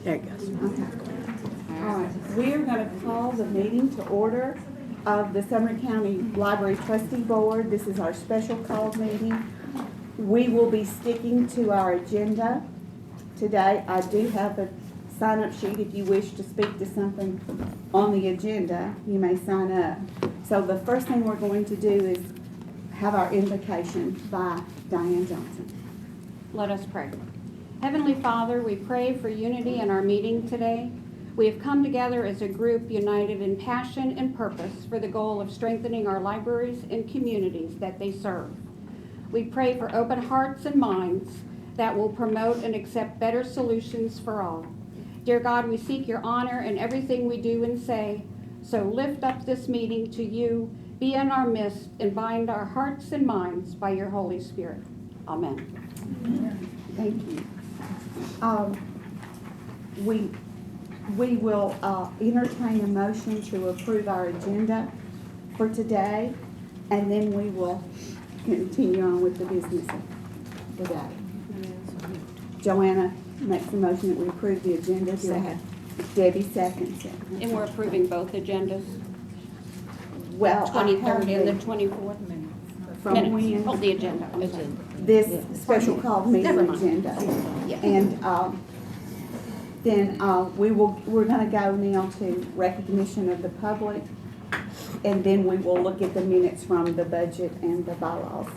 There it goes. Okay. All right. We are going to call the meeting to order of the Sumner County Library Trustee Board. This is our special called meeting. We will be sticking to our agenda today. I do have a sign-up sheet. If you wish to speak to something on the agenda, you may sign up. So the first thing we're going to do is have our invocation by Diane Johnson. Let us pray. Heavenly Father, we pray for unity in our meeting today. We have come together as a group united in passion and purpose for the goal of strengthening our libraries and communities that they serve. We pray for open hearts and minds that will promote and accept better solutions for all. Dear God, we seek your honor in everything we do and say, so lift up this meeting to you, be in our midst, and bind our hearts and minds by your Holy Spirit. Amen. Thank you. We will entertain a motion to approve our agenda for today, and then we will continue on with the business of the day. Joanna makes the motion that we approve the agenda. Second. Debbie seconds it. And we're approving both agendas, Well, I have 23rd and the the, 24th. from Minutes. Oh, when, the agenda. I'm sorry. this special called Never meeting mind. agenda. Yeah. And then we're going to go now to recognition of the public, and then we will look at the minutes from the budget and the bylaws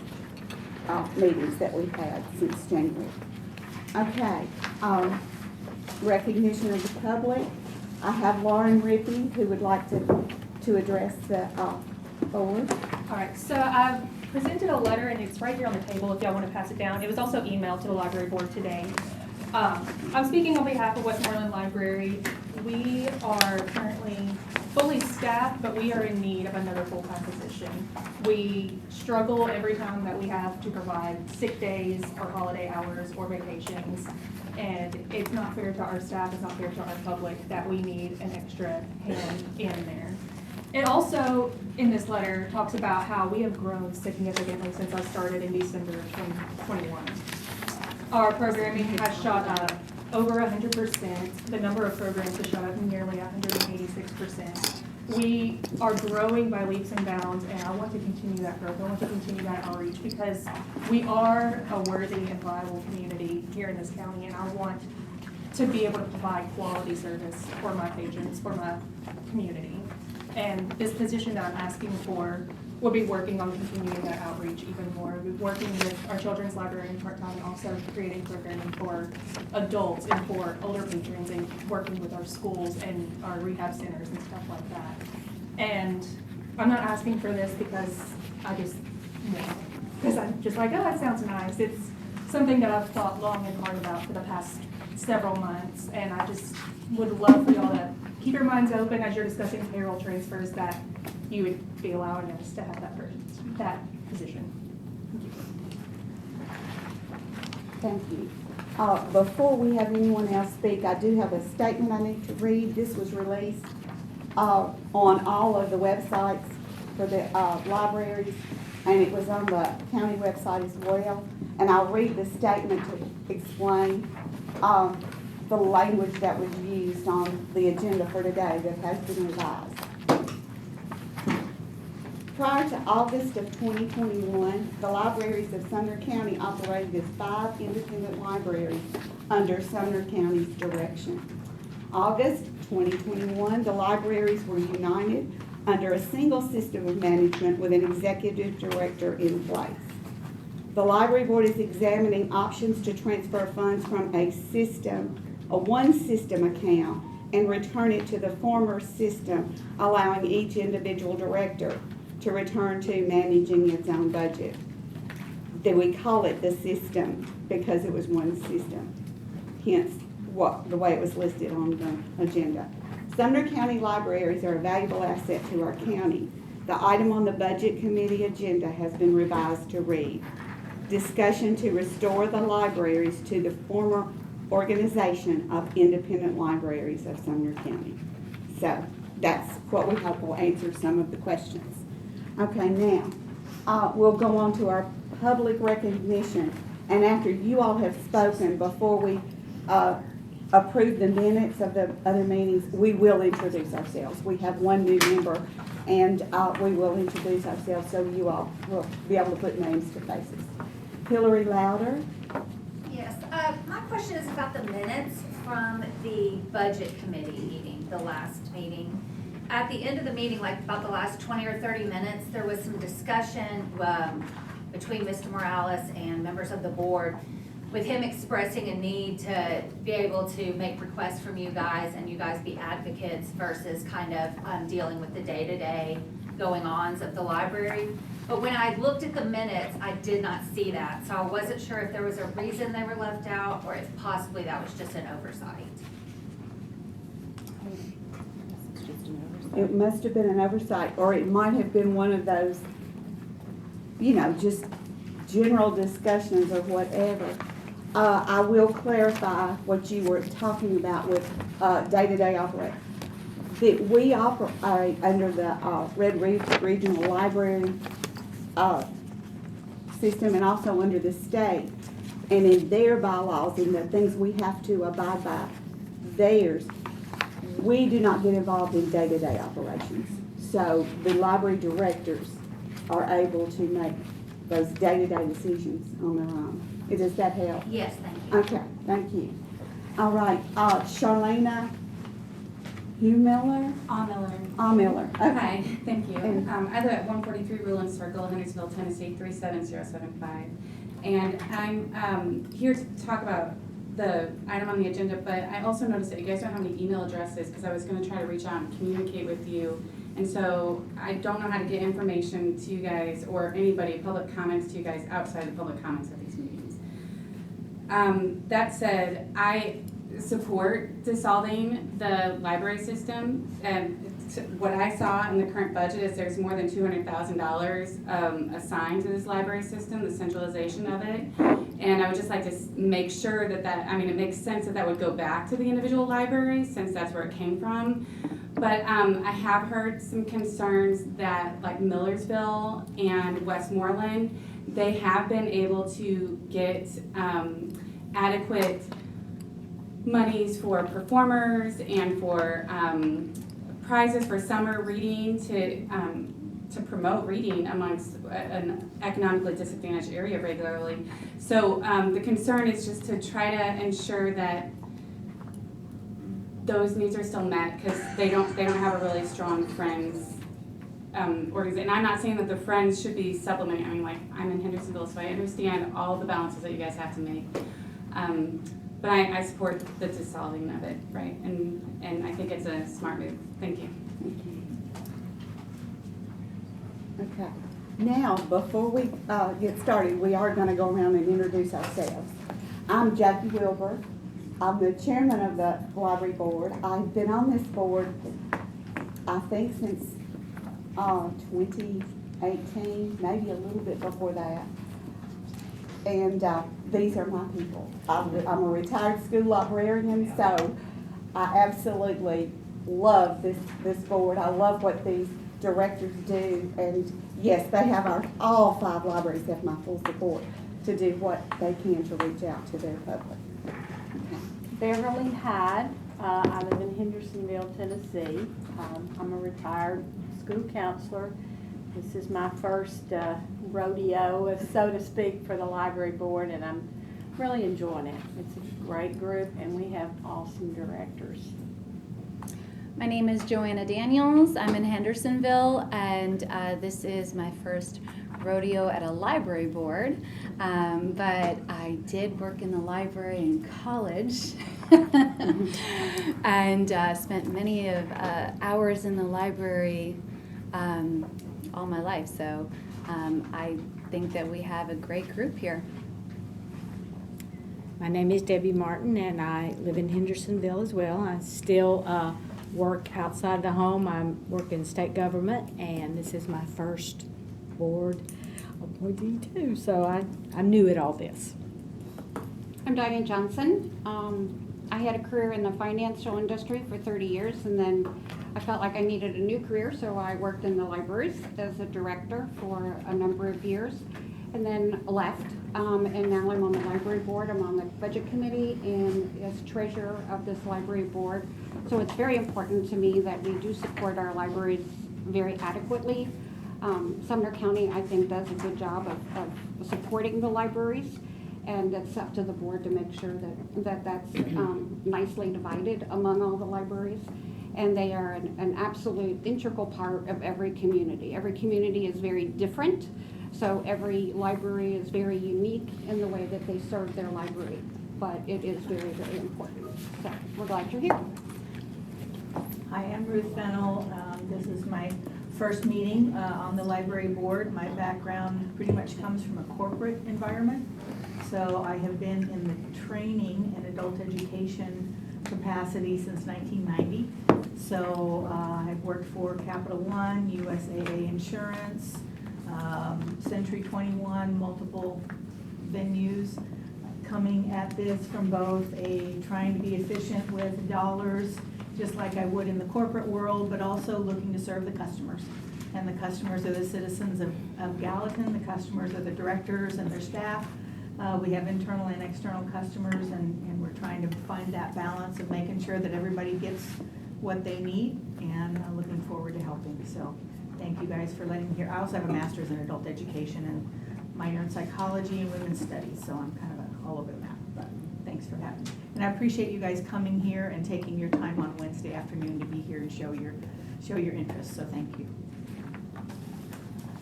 meetings that we've had since January. Okay, recognition of the public. I have Lauren Rippey who would like to address the board. All right, so I've presented a letter, and it's right here on the table if y'all want to pass it down. It was also emailed to the library board today. I'm speaking on behalf of Westmoreland Library. We are currently fully staffed, but we are in need of another full-time position. We struggle every time that we have to provide sick days or holiday hours or vacations, and it's not fair to our staff, it's not fair to our public that we need an extra hand in there. It also, in this letter, talks about how we have grown significantly since I started in December of 2021. Our programming has shot up over 100%. The number of programs has shot up nearly 186%. We are growing by leaps and bounds, and I want to continue that growth. I want to continue that outreach because we are a worthy and viable community here in this county, and I want to be able to provide quality service for my patrons, for my community. And this position that I'm asking for will be working on continuing that outreach even more. We'll be working with our children's librarian part-time and also creating programming for adults and for older patrons and working with our schools and our rehab centers and stuff like that. And I'm not asking for this because because I'm just like, oh, that sounds nice. It's something that I've thought long and hard about for the past several months, and I just would love for y'all to keep your minds open as you're discussing payroll transfers that you would be allowing us to have that position. Thank you. Before we have anyone else speak, I do have a statement I need to read. This was released on all of the websites for the libraries, and it was on the county website as well. And I'll read the statement to explain the language that was used on the agenda for today that has been revised. Prior to August of 2021, the libraries of Sumner County operated as 5 independent libraries under Sumner County's direction. August 2021, the libraries were united under a single system of management with an executive director in place. The library board is examining options to transfer funds from a one system account and return it to the former system, allowing each individual director to return to managing its own budget. Then we call it the system because it was one system, hence the way it was listed on the agenda. Sumner County libraries are a valuable asset to our county. The item on the Budget Committee agenda has been revised to read, discussion to restore the libraries to the former organization of independent libraries of Sumner County. So that's what we hope will answer some of the questions. Okay, now we'll go on to our public recognition. And after you all have spoken, before we approve the minutes of the other meetings, we will introduce ourselves. We have one new member, and we will introduce ourselves so you all will be able to put names to faces. Hillary Louder. Yes, my question is about the minutes from the budget committee meeting, the last meeting. At the end of the meeting, like about the last 20 or 30 minutes, there was some discussion between Mr. Morales and members of the board, with him expressing a need to be able to make requests from you guys and you guys be advocates versus kind of dealing with the day-to-day going-ons of the library. But when I looked at the minutes, I did not see that. So I wasn't sure if there was a reason they were left out or if possibly that was just an oversight. It must have been an oversight, or it might have been one of those, you know, just general discussions or whatever. I will clarify what you were talking about with day-to-day operation. That we operate under the Red Ridge Regional Library system and also under the state. And in their bylaws and the things we have to abide by, theirs, we do not get involved in day-to-day operations. So the library directors are able to make those day-to-day decisions on their own. Does that help? Yes, thank you. Okay, thank you. All right, Charlena Miller? Miller. Hi, Okay. thank you. And- I live at 143 Ruland Circle, Hendersonville, Tennessee, 37075. And I'm here to talk about the item on the agenda, but I also noticed that you guys don't have any email addresses because I was going to try to reach out and communicate with you. And so I don't know how to get information to you guys or anybody, public comments to you guys outside the public comments at these meetings. That said, I support dissolving the library system, and what I saw in the current budget is there's more than $200,000 assigned to this library system, the centralization of it. And I would just like to make sure that it makes sense that would go back to the individual libraries since that's where it came from. But I have heard some concerns that like Millersville and Westmoreland, they have been able to get adequate monies for performers and for prizes for summer reading to promote reading amongst an economically disadvantaged area regularly. So the concern is just to try to ensure that those needs are still met because they don't have a really strong Friends organization. And I'm not saying that the Friends should be supplementing. I mean, like, I'm in Hendersonville, so I understand all the balances that you guys have to make. But I support the dissolving of it, right? And I think it's a smart move. Thank you. Okay. Now, before we get started, we are going to go around and introduce ourselves. I'm Jackie Wilbur. I'm the chairman of the library board. I've been on this board, I think, since 2018, maybe a little bit before that. And these are my people. I'm a retired school librarian, so I absolutely love this board. I love what these directors do, and yes, they have all 5 libraries have my full support to do what they can to reach out to their public. Beverly Hyde. I live in Hendersonville, Tennessee. I'm a retired school counselor. This is my first rodeo, so to speak, for the library board, and I'm really enjoying it. It's a great group, and we have awesome directors. My name is Joanna Daniels. I'm in Hendersonville, and this is my first rodeo at a library board. But I did work in the library in college and spent many of hours in the library all my life. So I think that we have a great group here. My name is Debbie Martin, and I live in Hendersonville as well. I still work outside the home. I work in state government, and this is my first board appointee too, so I'm new at all this. I'm Diane Johnson. I had a career in the financial industry for 30 years, and then I felt like I needed a new career, so I worked in the libraries as a director for a number of years, and then left and now I'm on the library board. I'm on the budget committee and as treasurer of this library board. So it's very important to me that we do support our libraries very adequately. Sumner County, I think, does a good job of supporting the libraries, and it's up to the board to make sure that's nicely divided among all the libraries. And they are an absolute integral part of every community. Every community is very different, so every library is very unique in the way that they serve their library. But it is very, very important. So we're glad you're here. Hi, I'm Ruth Fennell. This is my first meeting on the library board. My background pretty much comes from a corporate environment. So I have been in the training and adult education capacity since 1990. So I've worked for Capital One, USAA Insurance, Century 21, multiple venues, coming at this from both trying to be efficient with dollars, just like I would in the corporate world, but also looking to serve the customers. And the customers are the citizens of Gallatin, the customers are the directors and their staff. We have internal and external customers, and we're trying to find that balance of making sure that everybody gets what they need, and I'm looking forward to helping. So thank you guys for letting me hear. I also have a master's in adult education and minor in psychology and women's studies, so I'm kind of all over the map, but thanks for having me. And I appreciate you guys coming here and taking your time on Wednesday afternoon to be here and show your interest, so thank you.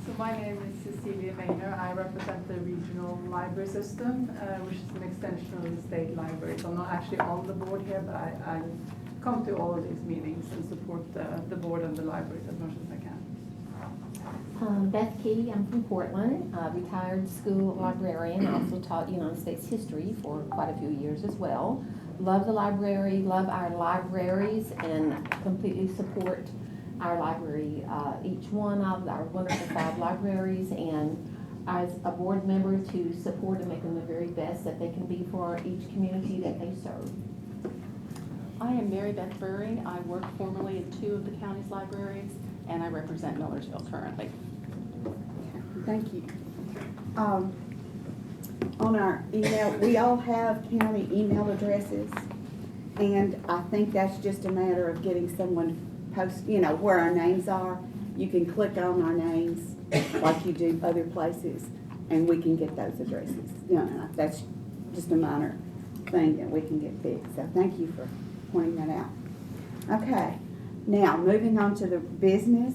So my name is Cecilia Maynor. I represent the regional library system, which is an extension of the state library. So I'm not actually on the board here, but I come to all of these meetings and support the board and the libraries as much as I can. Beth Key, I'm from Portland, retired school librarian, also taught United States history for quite a few years as well. Love the library, love our libraries, and completely support our library, each one of our wonderful 5 libraries, and as a board member to support and make them the very best that they can be for each community that they serve. I am Mary Beth Burry. I work formerly in 2 of the county's libraries, and I represent Millersville currently. Thank you. On our email, we all have county email addresses, and I think that's just a matter of getting someone post, where our names are. You can click on our names like you do other places, and we can get those addresses. That's just a minor thing that we can get fixed. So thank you for pointing that out. Okay, now moving on to the business.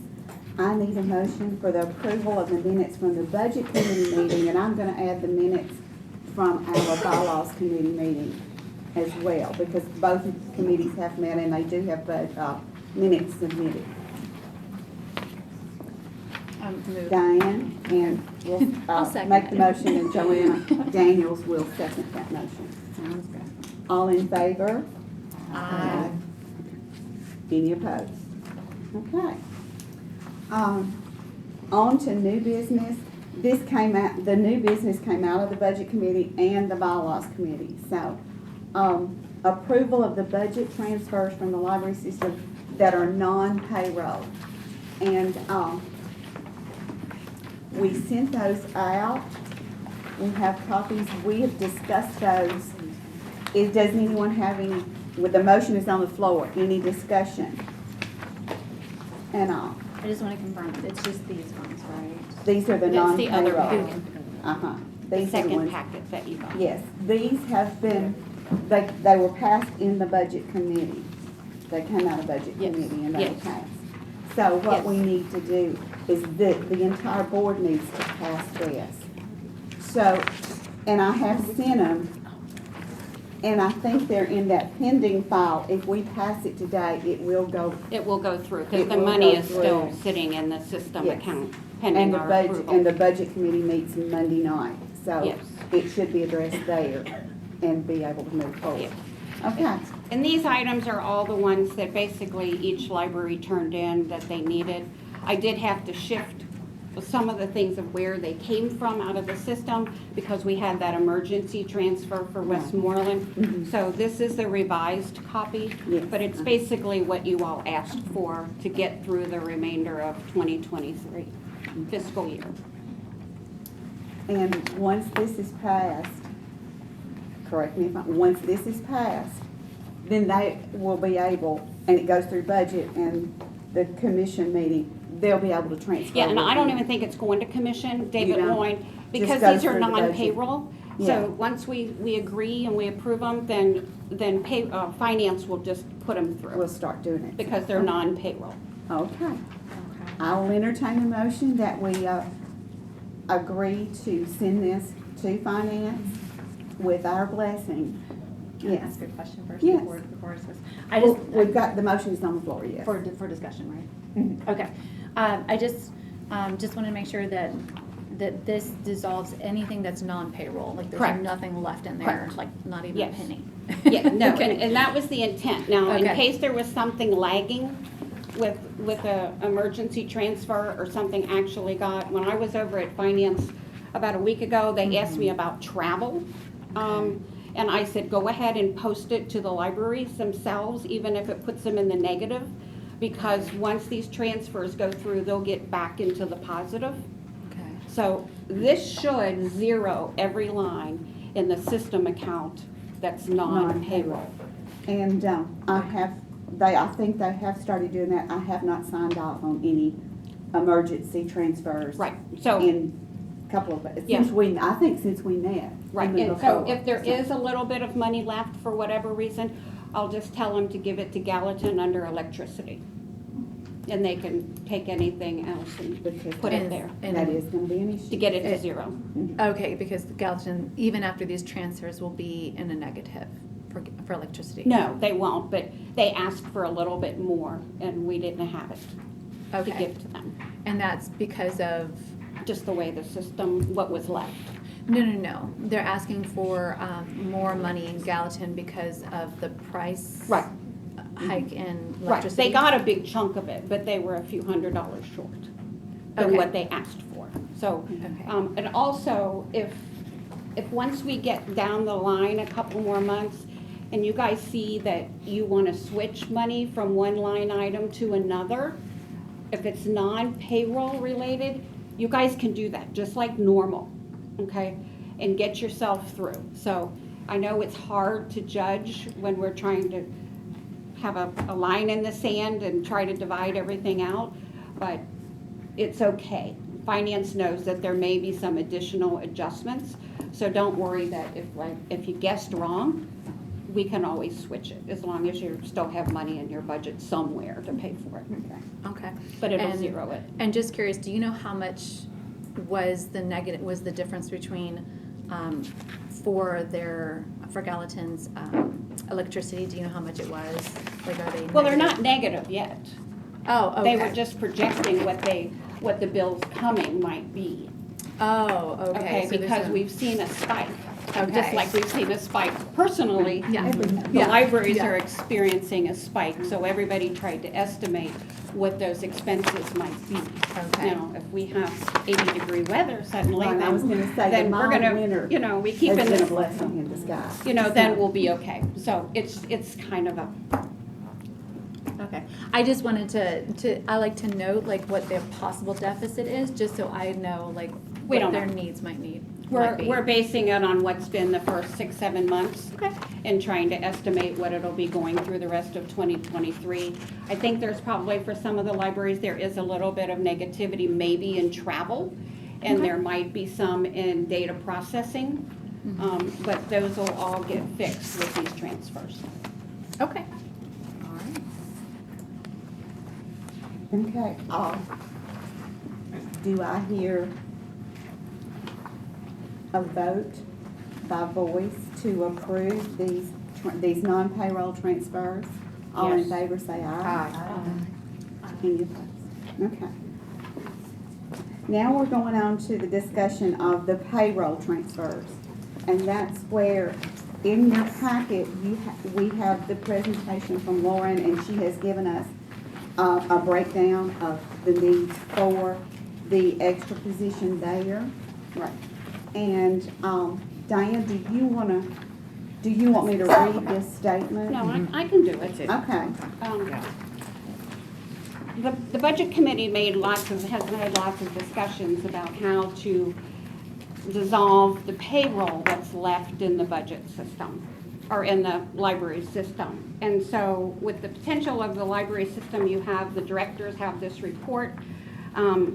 I need a motion for the approval of the minutes from the budget committee meeting, and I'm going to add the minutes from our bylaws committee meeting as well, because both committees have met and they do have minutes submitted. Diane, and we'll make the motion, and Joanna Daniels will second that motion. Sounds good. All in favor? Aye. Any opposed? Okay. On to new business. The new business came out of the budget committee and the bylaws committee. So, approval of the budget transfers from the library system that are non-payroll. And we sent those out. We have copies. We have discussed those. Does anyone have any, the motion is on the floor, any discussion? And I just want to confirm, it's just these ones, right? These are the That's the other non-payroll. packet. These The are the second ones. packet that you got. Yes, these have been, they were passed in the budget committee. They came out of budget Yes. committee and they were Yes. passed. So what Yes. we need to do is the entire board needs to pass this. So, and I have sent them, and I think they're in that pending file. If we pass it today, it will go. It will go through, It because the will money go is still through. sitting in the system Yes. account And pending the our budget, approval. and the budget committee meets Monday night. So Yes. it should be addressed there and be able to move forward. Yes. Okay. And these items are all the ones that basically each library turned in that they needed. I did have to shift some of the things of where they came from out of the system because we had that emergency transfer for Westmoreland. Mhm. So this is the revised copy, Yes. but it's basically what you all asked for to get through the remainder of 2023 fiscal year. And once this is passed, correct me if I'm, once this is passed, then they will be able, and it goes through budget and the commission meeting, they'll be able to transfer. Yeah, and I don't with even think it's going to commission, David don't? Lloyd, because goes these are through the budget. non-payroll. Yeah. So once we agree and we approve them, then finance will just put them We'll through, start doing it. because they're non-payroll. Okay. I'll entertain a motion that we agree to send this to finance with our blessing. Can I Yes. ask a question first Yes. before it says? Well, we've got, the motion's on the floor, yes. For discussion, right? Mhm. Okay. I just want to make sure that this dissolves anything that's non-payroll, like there's Correct. nothing left in there, Correct. like not even Yes. a penny. Yeah, no, Okay. and that was the intent. Now, in Okay. case there was something lagging with a emergency transfer or something actually got, when I was over at finance about a week ago, they asked me about travel. And I said, go ahead and post it to the libraries themselves, even if it puts them in the negative, because once these transfers go through, they'll get back into the positive. Okay. So this should zero every line in the system account that's non-payroll. And I think they have started doing that. I have not signed off on any emergency transfers. Right, so. In a couple of, Yeah. since we met. Right, even and so before. if there is a little bit of money left for whatever reason, I'll just tell them to give it to Gallatin under electricity. And they can take anything else and Because put it there that is gonna be an issue. to get it to zero. Okay, because Gallatin, even after these transfers, will be in a negative for electricity. No, they won't, but they asked for a little bit more and we didn't have it to Okay, give to them. and that's because of, Just the way the system, what was left. no. They're asking for more money in Gallatin because of the price Right. hike in Right, electricity. they got a big chunk of it, but they were a few $100s short than Okay. what they asked for. So, Okay. and also, if once we get down the line a couple more months, and you guys see that you want to switch money from one line item to another, if it's non-payroll related, you guys can do that, just like normal, okay? And get yourself through. So I know it's hard to judge when we're trying to have a line in the sand and try to divide everything out, but it's okay. Finance knows that there may be some additional adjustments, so don't worry that if you guessed wrong, we can always switch it, as long as you still have money in your budget somewhere to pay for it. Okay. But it'll And- zero it. And just curious, do you know how much was the difference between, for Gallatin's, electricity? Do you know how much it was? Like, are they? Well, they're negative? not negative yet. Oh, okay. They were just projecting what the bills coming might be. Oh, okay. Okay, So there's because a- we've seen a spike. Just Okay. like we've seen a spike personally. Yeah. The Yeah. libraries Yeah. are experiencing a spike, so everybody tried to estimate what those expenses might be. Okay. Now, if we have 80-degree weather suddenly, Right, I was gonna say, the then we're mild gonna, winter we keep has in been a this, blessing in disguise. then we'll be okay. So it's kind of a, Okay. I just wanted I like to note like what their possible deficit is, just so I know like We what don't their know. needs might be. we're basing it on what's been the first 6-7 months. Okay. And trying to estimate what it'll be going through the rest of 2023. I think there's probably, for some of the libraries, there is a little bit of negativity maybe in travel, and Okay. there might be some in data processing, but those will all get fixed with these transfers. Okay. All right. Okay, do I hear a vote by voice to approve these non-payroll transfers? All in Yes. favor, say aye. Any opposed? Okay. Now we're going on to the discussion of the payroll transfers. And that's where, in your packet, we have the presentation from Lauren, and she has given us a breakdown of the needs for the extra position there. Right. And, Diane, do you want me to read this statement? No, I can do it. Okay. The budget committee has had lots of discussions about how to dissolve the payroll that's left in the budget system, or in the library system. And so with the potential of the library system, you have, the directors have this report,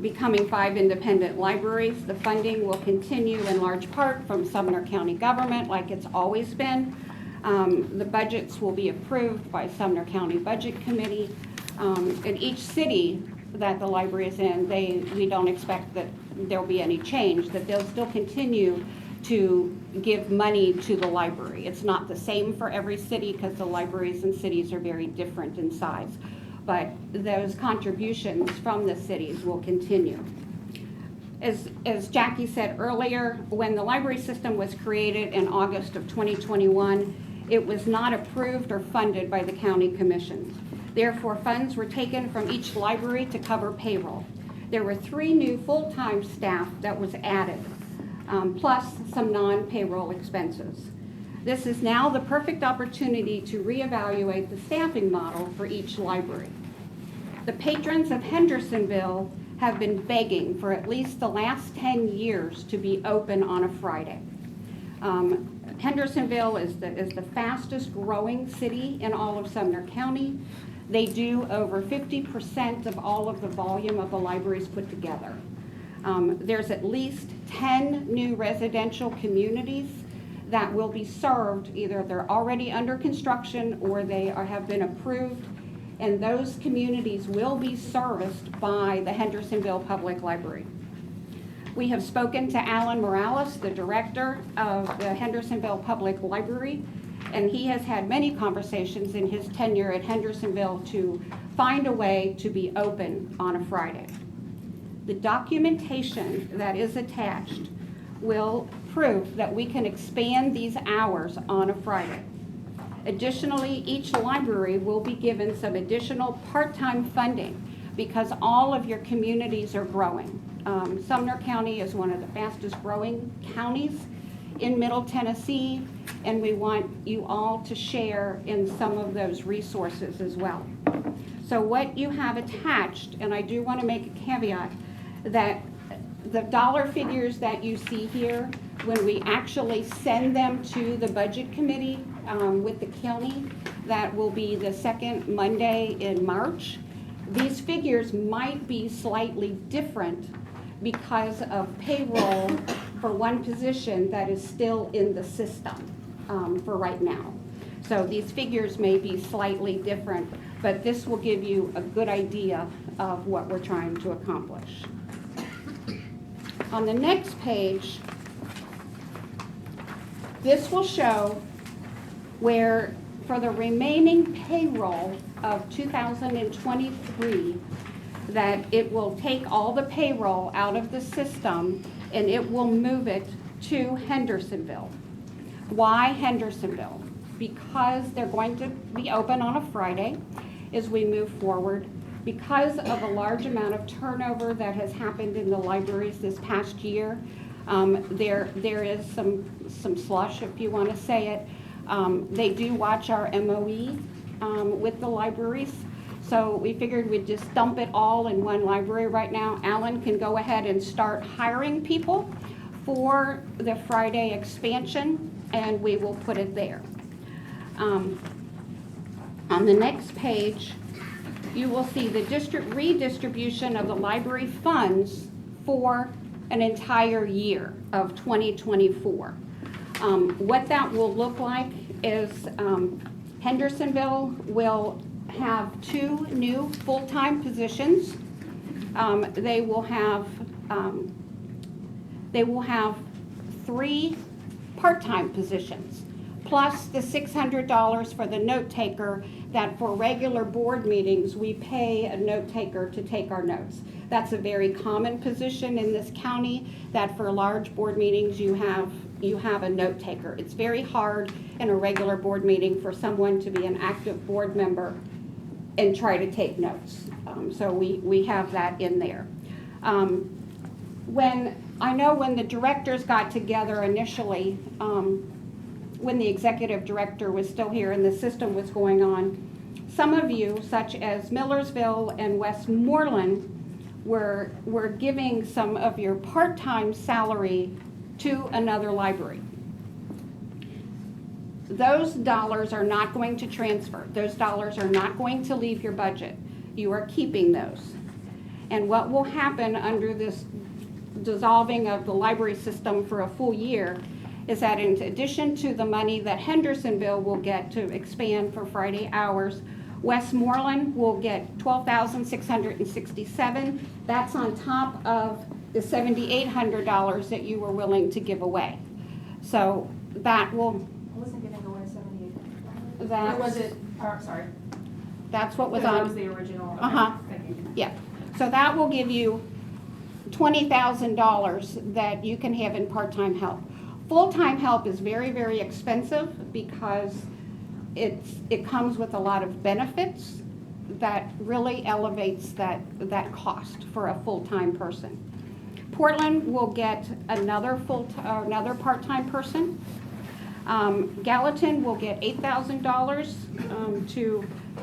becoming 5 independent libraries. The funding will continue in large part from Sumner County government like it's always been. The budgets will be approved by Sumner County Budget Committee. In each city that the library is in, we don't expect that there'll be any change, that they'll still continue to give money to the library. It's not the same for every city because the libraries in cities are very different in size. But those contributions from the cities will continue. As Jackie said earlier, when the library system was created in August of 2021, it was not approved or funded by the county commissions. Therefore, funds were taken from each library to cover payroll. There were 3 new full-time staff that was added, plus some non-payroll expenses. This is now the perfect opportunity to reevaluate the staffing model for each library. The patrons of Hendersonville have been begging for at least the last 10 years to be open on a Friday. Hendersonville is the fastest growing city in all of Sumner County. They do over 50% of all of the volume of the libraries put together. There's at least 10 new residential communities that will be served, either they're already under construction or they have been approved, and those communities will be serviced by the Hendersonville Public Library. We have spoken to Alan Morales, the director of the Hendersonville Public Library, and he has had many conversations in his tenure at Hendersonville to find a way to be open on a Friday. The documentation that is attached will prove that we can expand these hours on a Friday. Additionally, each library will be given some additional part-time funding because all of your communities are growing. Sumner County is one of the fastest growing counties in Middle Tennessee, and we want you all to share in some of those resources as well. So what you have attached, and I do want to make a caveat, that the dollar figures that you see here, when we actually send them to the budget committee with the county, that will be the second Monday in March. These figures might be slightly different because of payroll for one position that is still in the system for right now. So these figures may be slightly different, but this will give you a good idea of what we're trying to accomplish. On the next page, this will show where for the remaining payroll of 2023, that it will take all the payroll out of the system and it will move it to Hendersonville. Why Hendersonville? Because they're going to be open on a Friday as we move forward. Because of a large amount of turnover that has happened in the libraries this past year, there is some slush, if you want to say it. They do watch our MOE with the libraries. So we figured we'd just dump it all in one library right now. Alan can go ahead and start hiring people for the Friday expansion, and we will put it there. On the next page, you will see the redistribution of the library funds for an entire year of 2024. What that will look like is Hendersonville will have 2 new full-time positions. They will have 3 part-time positions, plus the $600 for the note taker that for regular board meetings, we pay a note taker to take our notes. That's a very common position in this county, that for large board meetings, you have a note taker. It's very hard in a regular board meeting for someone to be an active board member and try to take notes. So we have that in there. When the directors got together initially, when the executive director was still here and the system was going on, some of you, such as Millersville and Westmoreland, were giving some of your part-time salary to another library. Those dollars are not going to transfer. Those dollars are not going to leave your budget. You are keeping those. And what will happen under this dissolving of the library system for a full year is that in addition to the money that Hendersonville will get to expand for Friday hours, Westmoreland will get $12,667. That's on top of the $7,800 that you were willing to give away. So that will. I wasn't gonna go into 78. That Or was it, sorry. That's what was That on. was the original. Okay, Uh-huh. thank you. Yeah. So that will give you $20,000 that you can have in part-time help. Full-time help is very, very expensive because it comes with a lot of benefits that really elevates that cost for a full-time person. Portland will get another part-time person. Gallatin will get $8,000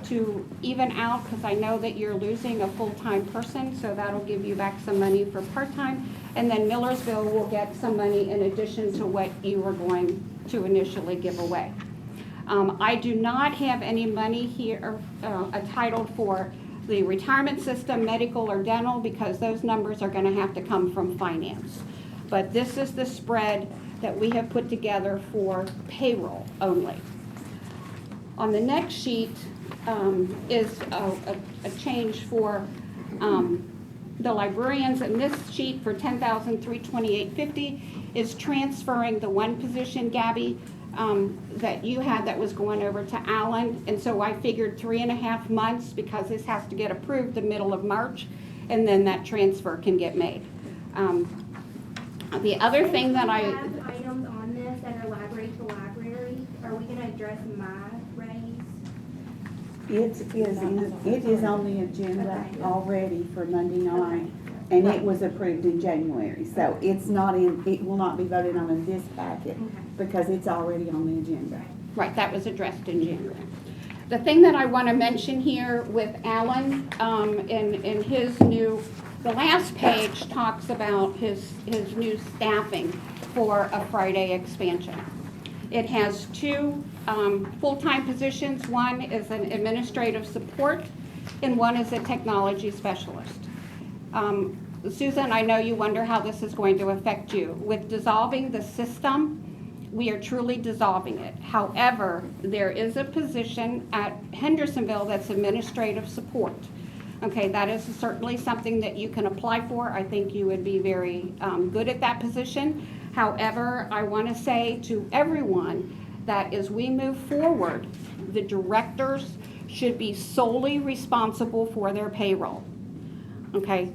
to even out, because I know that you're losing a full-time person, so that'll give you back some money for part-time. And then Millersville will get some money in addition to what you were going to initially give away. I do not have any money here titled for the retirement system, medical or dental, because those numbers are going to have to come from finance. But this is the spread that we have put together for payroll only. On the next sheet is a change for the librarians, and this sheet for $10,328.50 is transferring the one position, Gabby, that you had that was going over to Alan, and so I figured 3.5 months because this has to get approved the middle of March, and then that transfer can get made. The other thing that I have items on this that are library to library. Are we going to address my raise? It is on the agenda already for Monday night, and it was approved in January. So it's not it will not be voted on in this packet because it's already on the agenda. Right, that was addressed in January. The thing that I want to mention here with Alan, in his new, the last page talks about his new staffing for a Friday expansion. It has 2 full-time positions. One is an administrative support, and one is a technology specialist. Susan, I know you wonder how this is going to affect you. With dissolving the system, we are truly dissolving it. However, there is a position at Hendersonville that's administrative support. Okay, that is certainly something that you can apply for. I think you would be very good at that position. However, I want to say to everyone that as we move forward, the directors should be solely responsible for their payroll. Okay,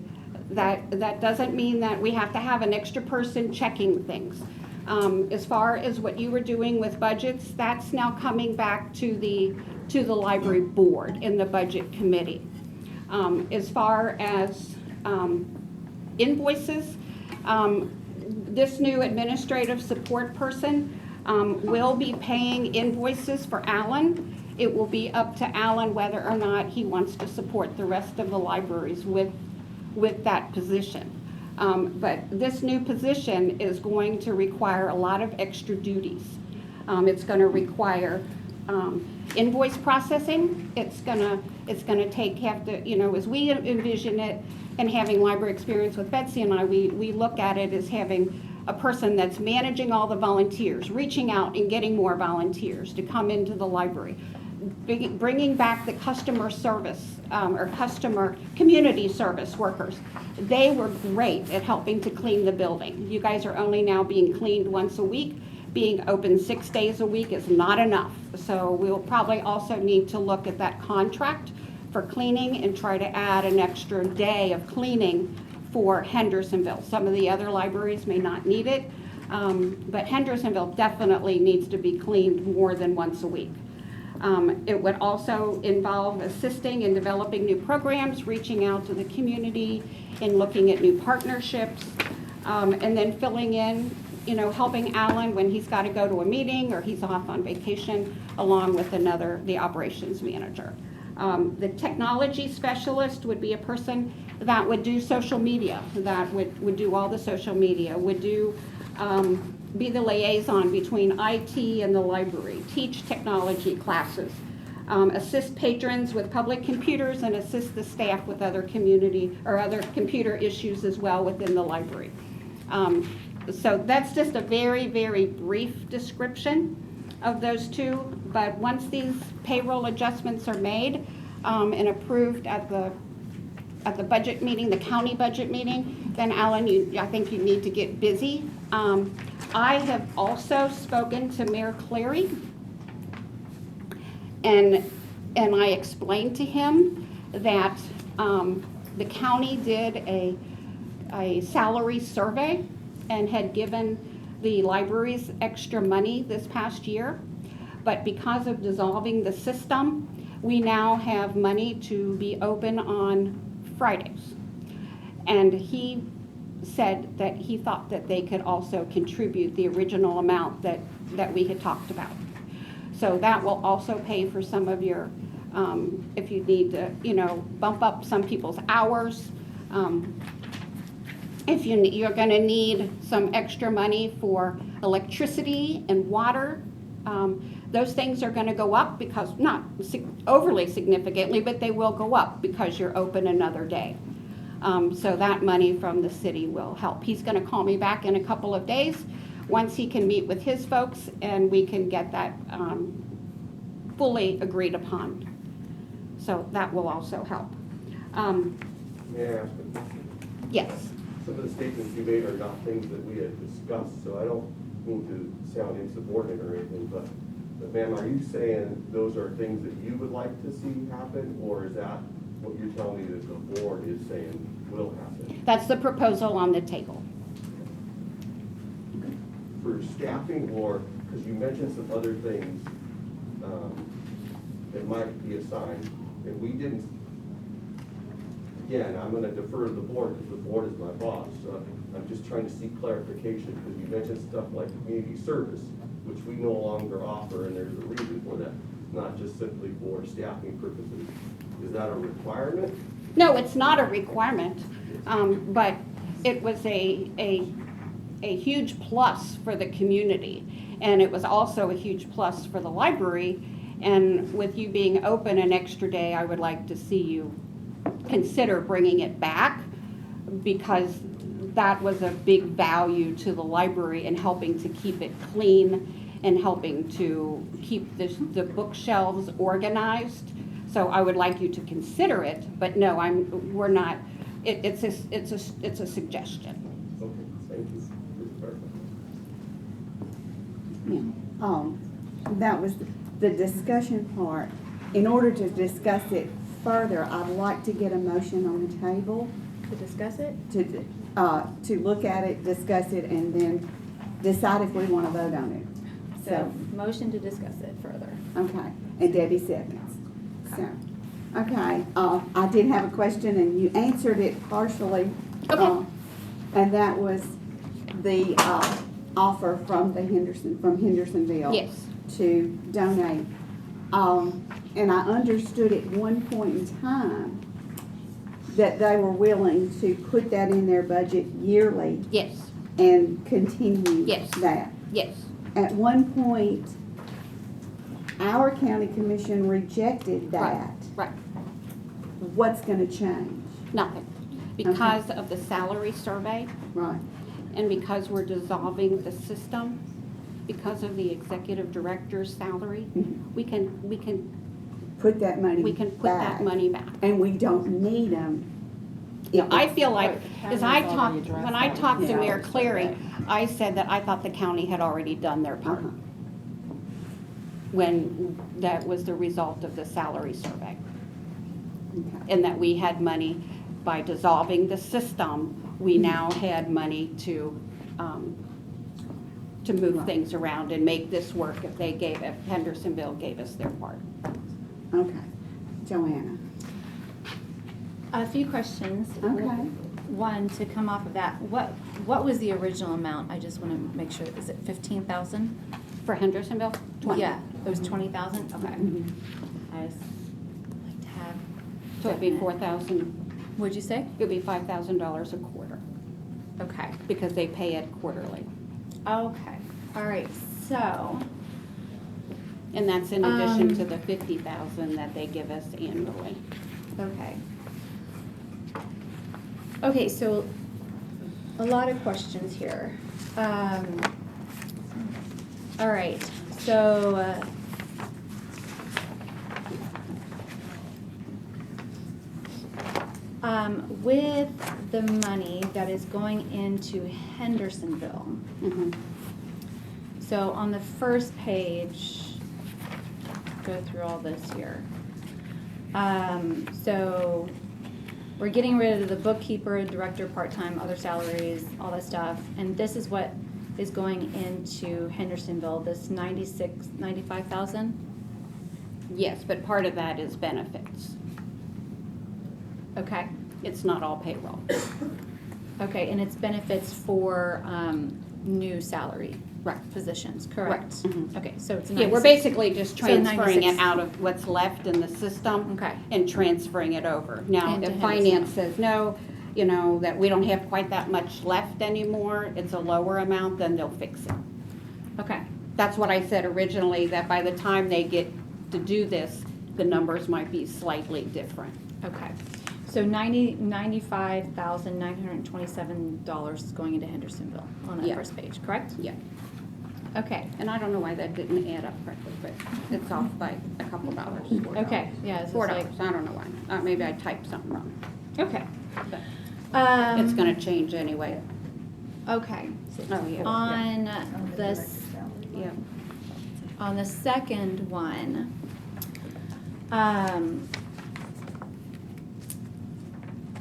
that doesn't mean that we have to have an extra person checking things. As far as what you were doing with budgets, that's now coming back to the library board in the budget committee. As far as invoices, this new administrative support person will be paying invoices for Alan. It will be up to Alan whether or not he wants to support the rest of the libraries with that position. But this new position is going to require a lot of extra duties. It's going to require invoice processing. It's gonna have to, as we envision it, and having library experience with Betsy and I, we look at it as having a person that's managing all the volunteers, reaching out and getting more volunteers to come into the library, bringing back the customer service or community service workers. They were great at helping to clean the building. You guys are only now being cleaned once a week. Being open 6 days a week is not enough. So we'll probably also need to look at that contract for cleaning and try to add an extra day of cleaning for Hendersonville. Some of the other libraries may not need it, but Hendersonville definitely needs to be cleaned more than once a week. It would also involve assisting in developing new programs, reaching out to the community, and looking at new partnerships, and then filling in, helping Alan when he's got to go to a meeting or he's off on vacation, along with the operations manager. The technology specialist would be a person that would do social media, that would do all the social media, would do be the liaison between IT and the library, teach technology classes, assist patrons with public computers, and assist the staff with other community or other computer issues as well within the library. So that's just a very, very brief description of those two, but once these payroll adjustments are made and approved at the budget meeting, the county budget meeting, then Alan, I think you need to get busy. I have also spoken to Mayor Clary, and I explained to him that the county did a salary survey and had given the libraries extra money this past year, but because of dissolving the system, we now have money to be open on Fridays. And he said that he thought that they could also contribute the original amount that we had talked about. So that will also pay for some of your, if you need to, bump up some people's hours. If you're going to need some extra money for electricity and water, those things are going to go up because, not overly significantly, but they will go up because you're open another day. So that money from the city will help. He's going to call me back in a couple of days once he can meet with his folks and we can get that fully agreed upon. So that will also help. May I ask a question? Yes. Some of the statements you made are not things that we had discussed, so I don't mean to sound insubordinate or anything, but ma'am, are you saying those are things that you would like to see happen, or is that what you're telling me that the board is saying will happen? That's the proposal on the table. For staffing, or, because you mentioned some other things that might be assigned, and we didn't. Again, I'm going to defer to the board because the board is my boss. So I'm just trying to seek clarification because you mentioned stuff like community service, which we no longer offer, and there's a reason for that, not just simply for staffing purposes. Is that a requirement? No, it's not a requirement, but it was a huge plus for the community, and it was also a huge plus for the library. And with you being open an extra day, I would like to see you consider bringing it back, because that was a big value to the library in helping to keep it clean and helping to keep the bookshelves organized. So I would like you to consider it, but no, we're not. It's a suggestion. Okay, thank you. Yeah. That was the discussion part. In order to discuss it further, I'd like to get a motion on the table To discuss it? to look at it, discuss it, and then decide if we want to vote on it. So, motion to discuss it further. Okay, and Debbie seconds. So, okay, I did have a question and you answered it partially. Okay. And that was the offer from Hendersonville. Yes. To donate. And I understood at one point in time that they were willing to put that in their budget yearly. Yes. And continue Yes. that. Yes. At one point, our county commission rejected that. Right. What's gonna change? Nothing. Because of the salary survey Right. and because we're dissolving the system, because of the executive director's salary, we can Put that money put that money back. And we don't need them. Yeah, I feel like, County's as I already talked, addressed when I that. talked to Yeah. Mayor Clary, I said that I thought the county had already done their part. When that was the result of the salary survey. Okay. And that we had money, by dissolving the system, we now had money to move things around and make this work if Hendersonville gave us their part. Okay. Joanna. A few questions. Okay. One, to come off of that, what was the original amount? I just want to make sure, is it 15,000? For Hendersonville? 20. Yeah, it was 20,000? Okay. Mhm. I just like to have. So it'd be 4,000, What'd you say? it'd be $5,000 a quarter, Okay. because they pay it quarterly. Okay, all right, so, And that's in addition to the 50,000 that they give us annually. okay. Okay, so a lot of questions here. All right, so, with the money that is going into Hendersonville, Mhm. so on the first page, go through all this here. So we're getting rid of the bookkeeper, director, part-time, other salaries, all that stuff. And this is what is going into Hendersonville, this 95,000? Yes, but part of that is benefits. Okay, It's not all payroll. okay, and it's benefits for, new salary positions, correct? Mhm. Okay, so it's Yeah, we're 96. basically just So transferring it 96. out of what's left in the system. Okay. And transferring it over. Now, Into if Henderson. finance says no, you know, that we don't have quite that much left anymore, it's a lower amount, then they'll fix it. Okay, That's what I said originally, that by the time they get to do this, the numbers might be slightly different. okay. So $95,927 is going into Hendersonville on that Yeah. first page, correct? Yeah. Okay, And I don't know why that didn't add up correctly, but it's off by a couple dollars. $4. okay, yeah, it's just $4, like, I don't know why. Maybe I typed something wrong. okay. But Um, it's gonna change anyway. Okay, Oh, yeah. on this, Yeah. on the second one,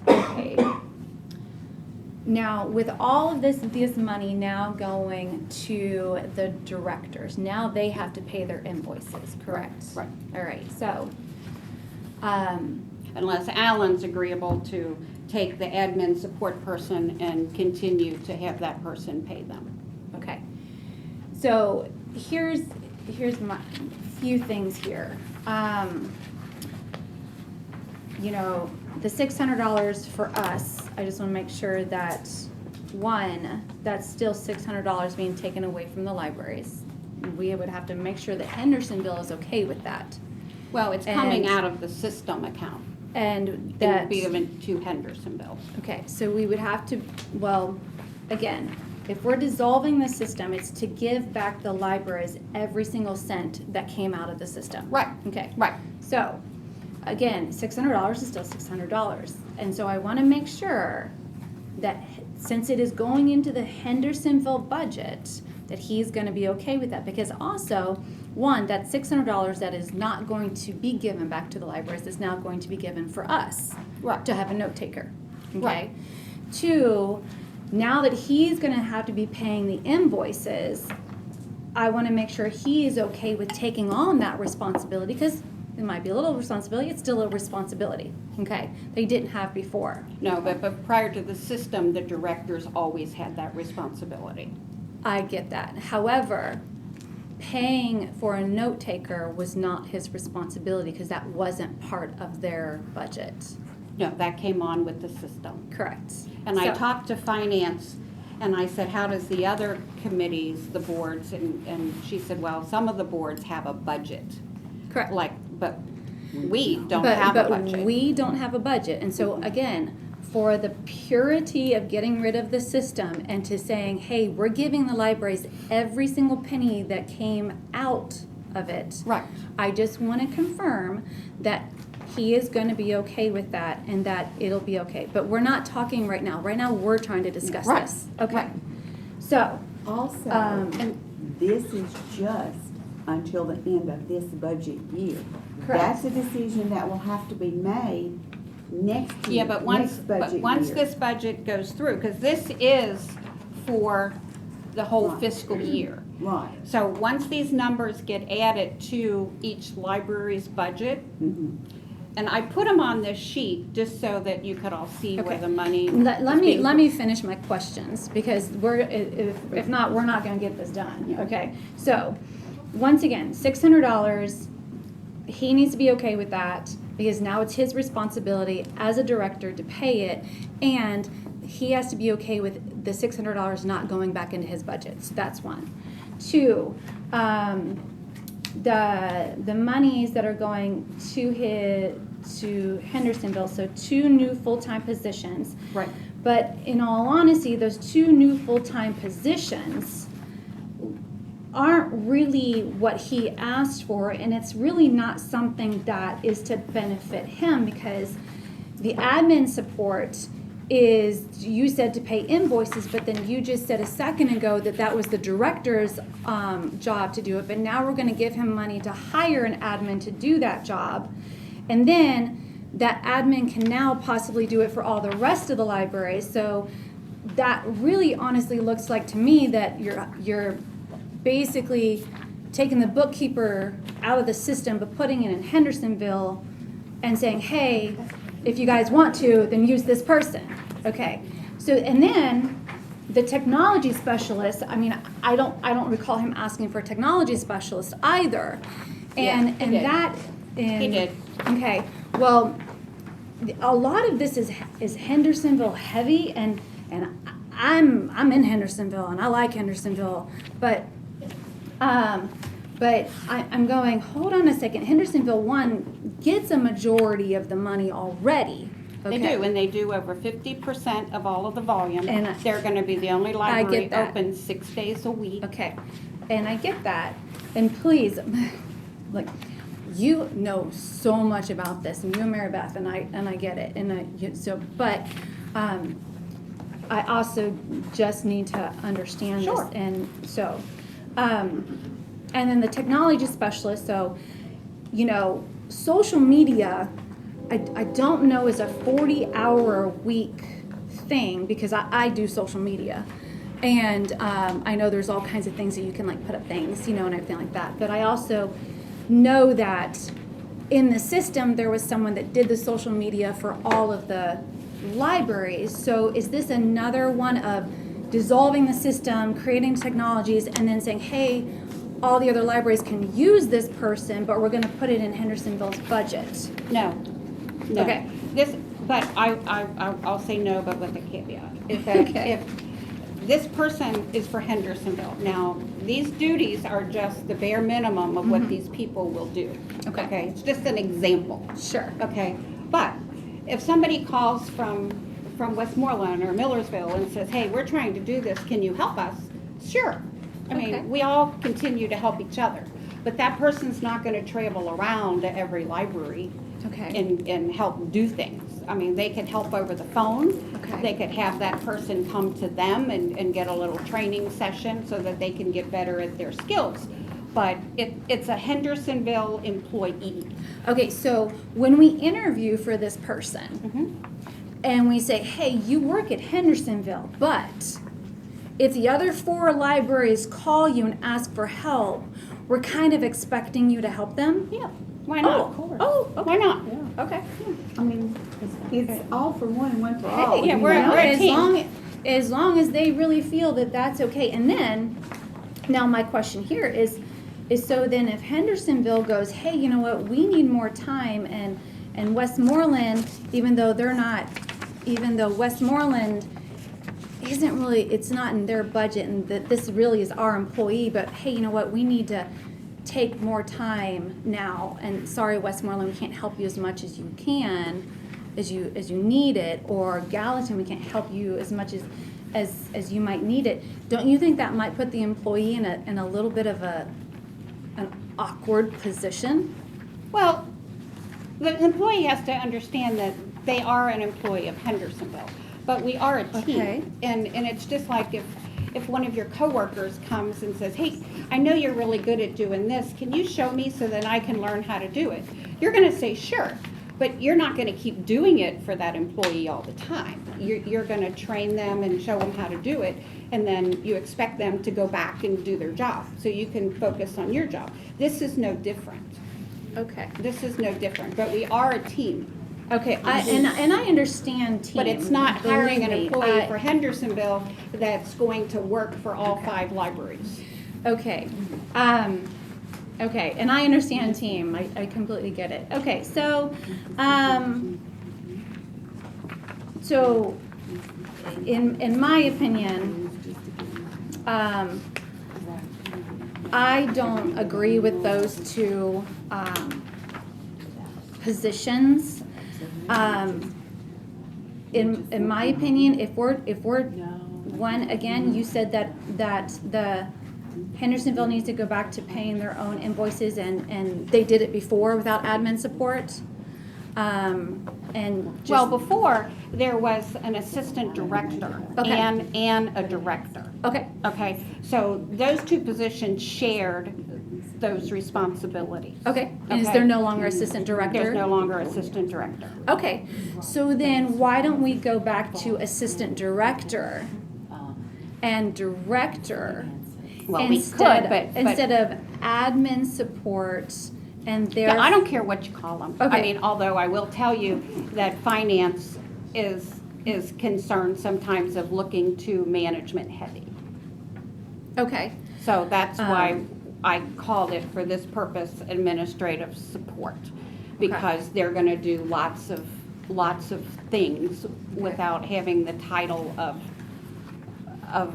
okay. Now, with all of this money now going to the directors, now they have to pay their invoices, correct? Right. All right, so, Unless Alan's agreeable to take the admin support person and continue to have that person pay them. okay. So, here's my few things here. You know, the $600 for us, I just want to make sure that, one, that's still $600 being taken away from the libraries. We would have to make sure that Hendersonville is okay with that. Well, it's coming And- out of the system account. And It would that, be given to Hendersonville. okay, so we would have to, well, again, if we're dissolving the system, it's to give back the libraries every single cent that came out of the system. Right. Okay. Right. So, again, $600 is still $600. And so I want to make sure that since it is going into the Hendersonville budget, that he's going to be okay with that. Because also, one, that $600 that is not going to be given back to the libraries is now going to be given for us. Right. To have a note taker. Okay? Right. Two, now that he's going to have to be paying the invoices, I want to make sure he is okay with taking on that responsibility, because it might be a little responsibility, it's still a responsibility, okay? They didn't have before. No, but prior to the system, the directors always had that responsibility. I get that. However, paying for a note taker was not his responsibility because that wasn't part of their budget. No, that came on with the system. Correct. And I So- talked to finance, and I said, how does the other committees, the boards, and she said, well, some of the boards have a budget. Correct. Like, but we don't have a budget. But we don't have a budget, and so again, for the purity of getting rid of the system and to saying, hey, we're giving the libraries every single penny that came out of it. Right. I just want to confirm that he is going to be okay with that and that it'll be okay. But we're not talking right now. Right now, we're trying to discuss Right. this. Okay. Right. So, Also, and this is just until the end of this budget year. Correct. That's a decision that will have to be made next year. Yeah, but once year. this budget goes through, because this is for the whole Right. fiscal year. Right. So once these numbers get added to each library's budget, Mhm. and I put them on this sheet just so that you could all see where Okay. the money. let is me being let me finish my questions because if not, we're not going to get this done. Yeah. Okay. So, once again, $600. He needs to be okay with that. because now it's his responsibility as a director to pay it, and he has to be okay with the $600 not going back into his budget. So that's one. Two, the monies that are going to Hendersonville, so 2 new full-time positions. Right. But in all honesty, those 2 new full-time positions aren't really what he asked for, and it's really not something that is to benefit him, because the admin support is, you said to pay invoices, but then you just said a second ago that that was the director's job to do it, but now we're going to give him money to hire an admin to do that job, and then that admin can now possibly do it for all the rest of the library. So that really honestly looks like to me that you're basically taking the bookkeeper out of the system but putting it in Hendersonville and saying, hey, if you guys want to, then use this person. Okay. So, and then the technology specialist, I mean, I don't recall him asking for a technology specialist either. And Yeah, he did. that He did. Okay. Well, a lot of this is Hendersonville heavy, and I'm in Hendersonville and I like Hendersonville, but I'm going, hold on a second. Hendersonville 1 gets a majority of the money already. Okay. They do, and they do over 50% of all of the volume. And they're going to be the only get library that. open 6 days a week. Okay, and I get that. And please, like, you know so much about this, and you and Mary Beth, and I get it. But I also just need to understand Sure. this, and so, and then the technology specialist. So, social media, I don't know is a 40-hour-a-week thing, because I do social media. And I know there's all kinds of things that you can like put up things, and everything like that. But I also know that in the system there was someone that did the social media for all of the libraries. So is this another one of dissolving the system, creating technologies, and then saying, hey, all the other libraries can use this person, but we're going to put it in Hendersonville's budget? No. Okay. But I'll say no, but with a caveat. Is that Okay. if this person is for Hendersonville. Now, these duties are just the bare minimum of what these people will do. Okay. It's just an example. Sure. Okay. But if somebody calls from Westmoreland or Millersville and says, hey, we're trying to do this, can you help us? Sure. I Okay. mean, we all continue to help each other. But that person's not going to travel around to every library Okay. and help do things. I mean, they could help over the phone. Okay. They could have that person come to them and get a little training session so that they can get better at their skills. But it's a Hendersonville employee. Okay, so when we interview for this person, and we say, hey, you work at Hendersonville, but if the other 4 libraries call you and ask for help, we're kind of expecting you to help them? Yeah. Why not? Of course. Oh, okay. Why not? Okay. I mean, it's all for one and one for all. yeah, you we're know? a team. As long as they really feel that that's okay. And then, now my question here is so then if Hendersonville goes, hey, you know what, we need more time, and Westmoreland, even though Westmoreland isn't really, it's not in their budget, and that this really is our employee, but hey, you know what, we need to take more time now, and sorry, Westmoreland, we can't help you as much as you can, as you need it, or Gallatin, we can't help you as much as you might need it. Don't you think that might put the employee in a little bit of an awkward position? Well, the employee has to understand that they are an employee of Hendersonville, but we are a team. Okay. And it's just like if one of your coworkers comes and says, hey, I know you're really good at doing this, can you show me so that I can learn how to do it? You're going to say, sure, but you're not going to keep doing it for that employee all the time. You're going to train them and show them how to do it, and then you expect them to go back and do their job so you can focus on your job. This is no different. Okay. This is no different, but we are a team. Okay, and I understand team. But it's not hiring an Believe me, employee for Hendersonville that's going to work for all 5 libraries. Okay. Okay, and I understand team, I completely get it. Okay, so, so in my opinion, I don't agree with those two positions. In my opinion, if we're one, again, you said that the Hendersonville needs to go back to paying their own invoices, and they did it before without admin support. And just, Well, before, there was an assistant director Okay. and a director. okay, Okay, so those two positions shared those responsibilities. okay, and is Okay. there no longer assistant director? There's no longer assistant director. Okay, so then why don't we go back to assistant director and director? Well, we instead, could, but- instead of admin support and their. Yeah, I don't care what you call them. I Okay. mean, although I will tell you that finance is concerned sometimes of looking too management heavy. Okay, So that's why I called it, for this purpose, administrative support. Because they're gonna do lots of things without having the title of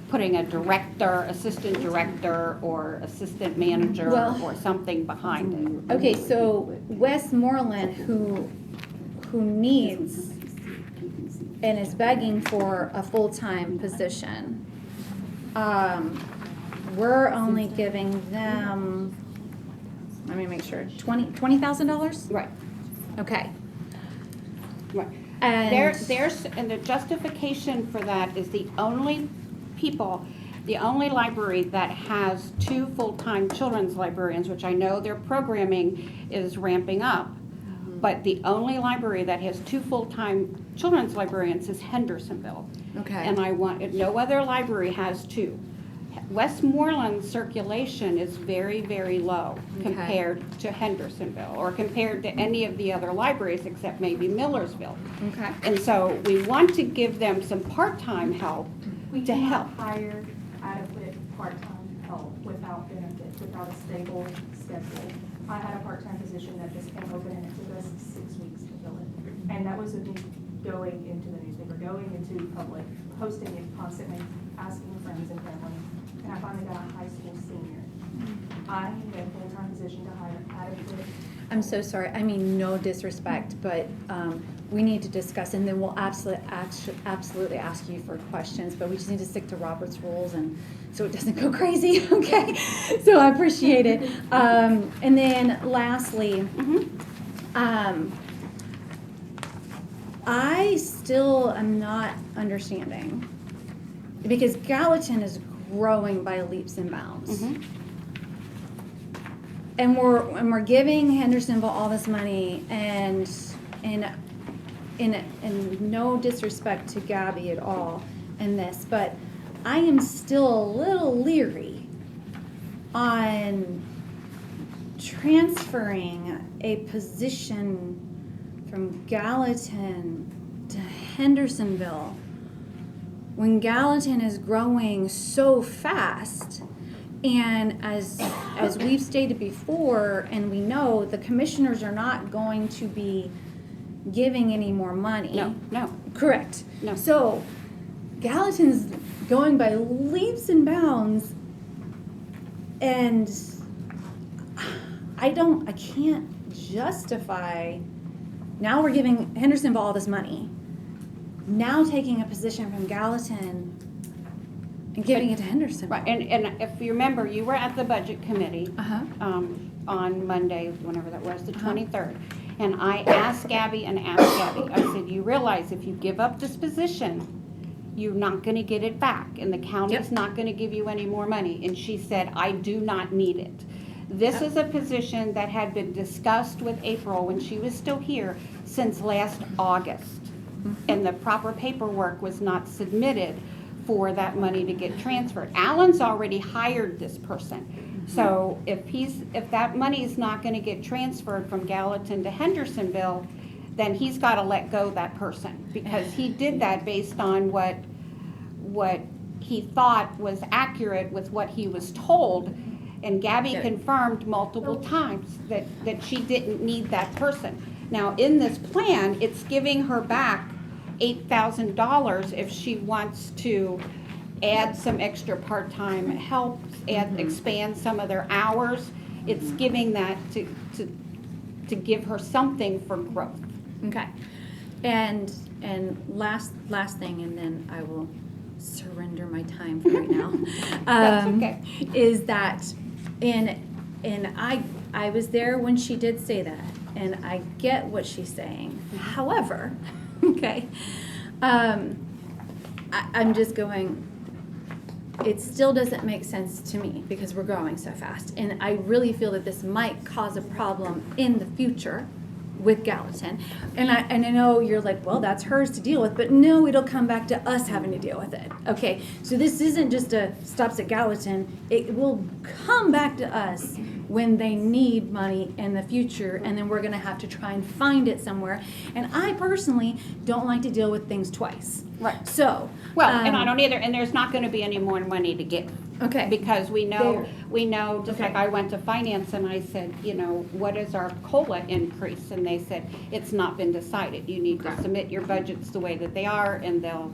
putting a director, assistant director, or assistant manager, Well- or something behind it. okay, so Westmoreland, who needs and is begging for a full-time position, we're only giving them, let me make sure, $20,000? Right. Okay. Right. And And the justification for that is the only library that has 2 full-time children's librarians, which I know their programming is ramping up, but the only library that has 2 full-time children's librarians is Hendersonville. Okay. And no other library has 2. Westmoreland's circulation is very, very low compared to Hendersonville, or compared to any of the other libraries except maybe Millersville. Okay. And so we want to give them some part-time help We to help. cannot hire adequate part-time help without benefits, without a stable schedule. I had a part-time position that just came open and it took us 6 weeks to fill it. And that was with me going into the newspaper, going into public, posting it constantly, asking friends and family. And I finally got a high school senior. I need a full-time position to hire adequate. I'm so sorry, I mean, no disrespect, but we need to discuss, and then we'll absolutely ask you for questions, but we just need to stick to Robert's rules, and so it doesn't go crazy, okay? So I appreciate it. And then lastly, I still am not understanding, because Gallatin is growing by leaps and bounds. And we're giving Hendersonville all this money, and in no disrespect to Gabby at all in this, but I am still a little leery on transferring a position from Gallatin to Hendersonville when Gallatin is growing so fast. And as we've stated before, and we know, the commissioners are not going to be giving any more money. No. Correct. No. So Gallatin's going by leaps and bounds, and I can't justify, now we're giving Hendersonville all this money, now taking a position from Gallatin and giving it to Hendersonville. Right, and if you remember, you were at the budget committee on Monday, whenever that was, the 23rd. And I asked Gabby, I said, you realize if you give up this position, you're not gonna get it back, and the county's not gonna give you any more money. And she said, I do not need it. This is a position that had been discussed with April when she was still here since last August. And the proper paperwork was not submitted for that money to get transferred. Alan's already hired this person. So if that money is not gonna get transferred from Gallatin to Hendersonville, then he's gotta let go that person, because he did that based on what he thought was accurate with what he was told. And Gabby Good. confirmed multiple times that she didn't need that person. Now, in this plan, it's giving her back $8,000 if she wants to add some extra part-time help, expand some of their hours. It's giving that to give her something for growth. Okay. And last thing, and then I will surrender my time for right now. That's okay. Is that I was there when she did say that, and I get what she's saying. However, okay, I'm just going, it still doesn't make sense to me because we're growing so fast. And I really feel that this might cause a problem in the future with Gallatin. And I know you're like, well, that's hers to deal with, but no, it'll come back to us having to deal with it. Okay, so this isn't just a stops at Gallatin. It will come back to us when they need money in the future, and then we're gonna have to try and find it somewhere. And I personally don't like to deal with things twice. Right. So. Well, and I don't either, and there's not gonna be any more money to give. Okay. Because we know, just like I went to finance and I said, what is our COLA increase? And they said, it's not been decided. You need to submit your budgets the way that they are, and they'll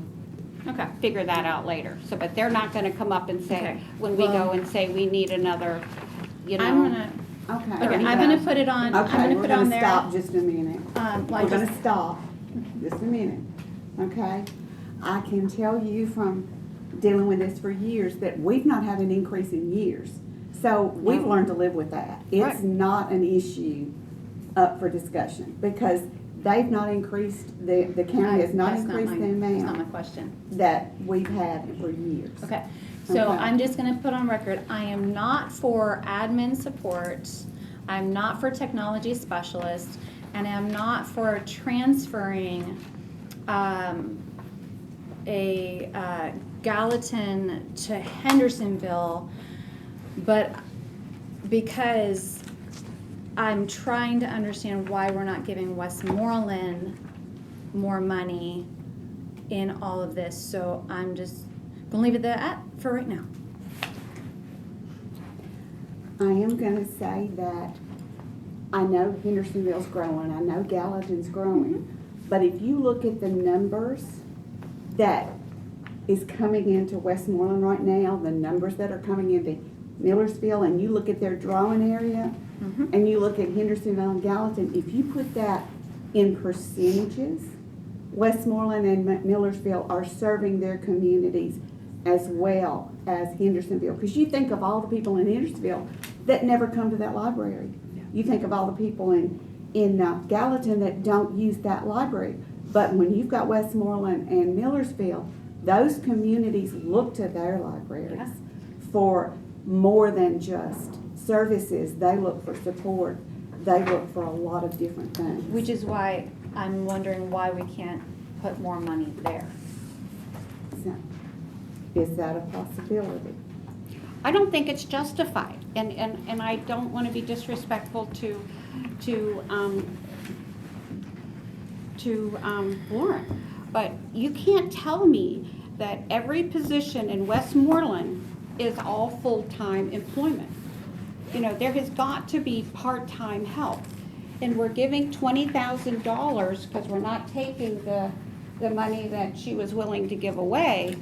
figure that out later. So, but they're not gonna come up and say, when we go and say we need another, I'm gonna. Okay. Okay, I'm gonna put it on. Okay, I'm gonna we're put gonna on there. stop just a minute. Like We're gonna stop just a minute, okay? I can tell you from dealing with this for years that we've not had an increase in years. So we've learned to live with that. It's not an issue up for discussion because they've not increased, the county has not increased the That's not my amount question. that we've had for years. Okay, so Okay. I'm just gonna put on record, I am not for admin support, I'm not for technology specialists, and I'm not for transferring, Gallatin to Hendersonville, but because I'm trying to understand why we're not giving Westmoreland more money in all of this, so I'm just gonna leave it at that for right now. I am gonna say that I know Hendersonville's growing, I know Gallatin's growing, but if you look at the numbers that is coming into Westmoreland right now, the numbers that are coming into Millersville, and you look at their drawing area, and you look at Hendersonville and Gallatin, if you put that in percentages, Westmoreland and Millersville are serving their communities as well as Hendersonville. Because you think of all the people in Hendersonville that never come to that library. You think of all the people in Gallatin that don't use that library. But when you've got Westmoreland and Millersville, those communities look to their libraries for more than just services. They look for support. They look for a lot of different things. Which is why I'm wondering why we can't put more money there. So, is that a possibility? I don't think it's justified, and I don't want to be disrespectful to Lauren, but you can't tell me that every position in Westmoreland is all full-time employment. There has got to be part-time help, and we're giving $20,000 because we're not taking the money that she was willing to give away.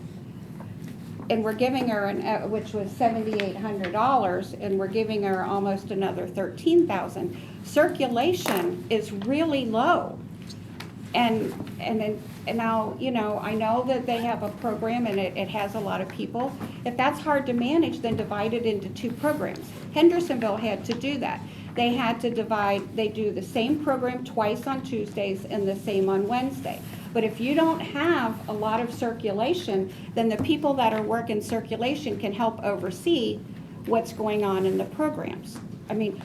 And we're giving her, which was $7,800, and we're giving her almost another $13,000. Circulation is really low. And now, I know that they have a program and it has a lot of people. If that's hard to manage, then divide it into two programs. Hendersonville had to do that. They had to they do the same program twice on Tuesdays and the same on Wednesday. But if you don't have a lot of circulation, then the people that are working circulation can help oversee what's going on in the programs. I mean,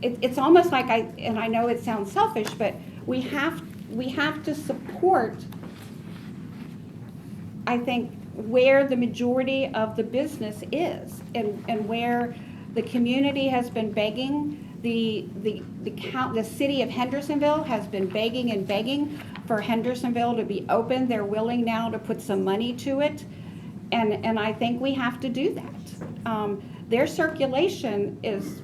it's almost like and I know it sounds selfish, but we have to support, I think, where the majority of the business is and where the community has been begging. The city of Hendersonville has been begging and begging for Hendersonville to be open. They're willing now to put some money to it, and I think we have to do that. their circulation is,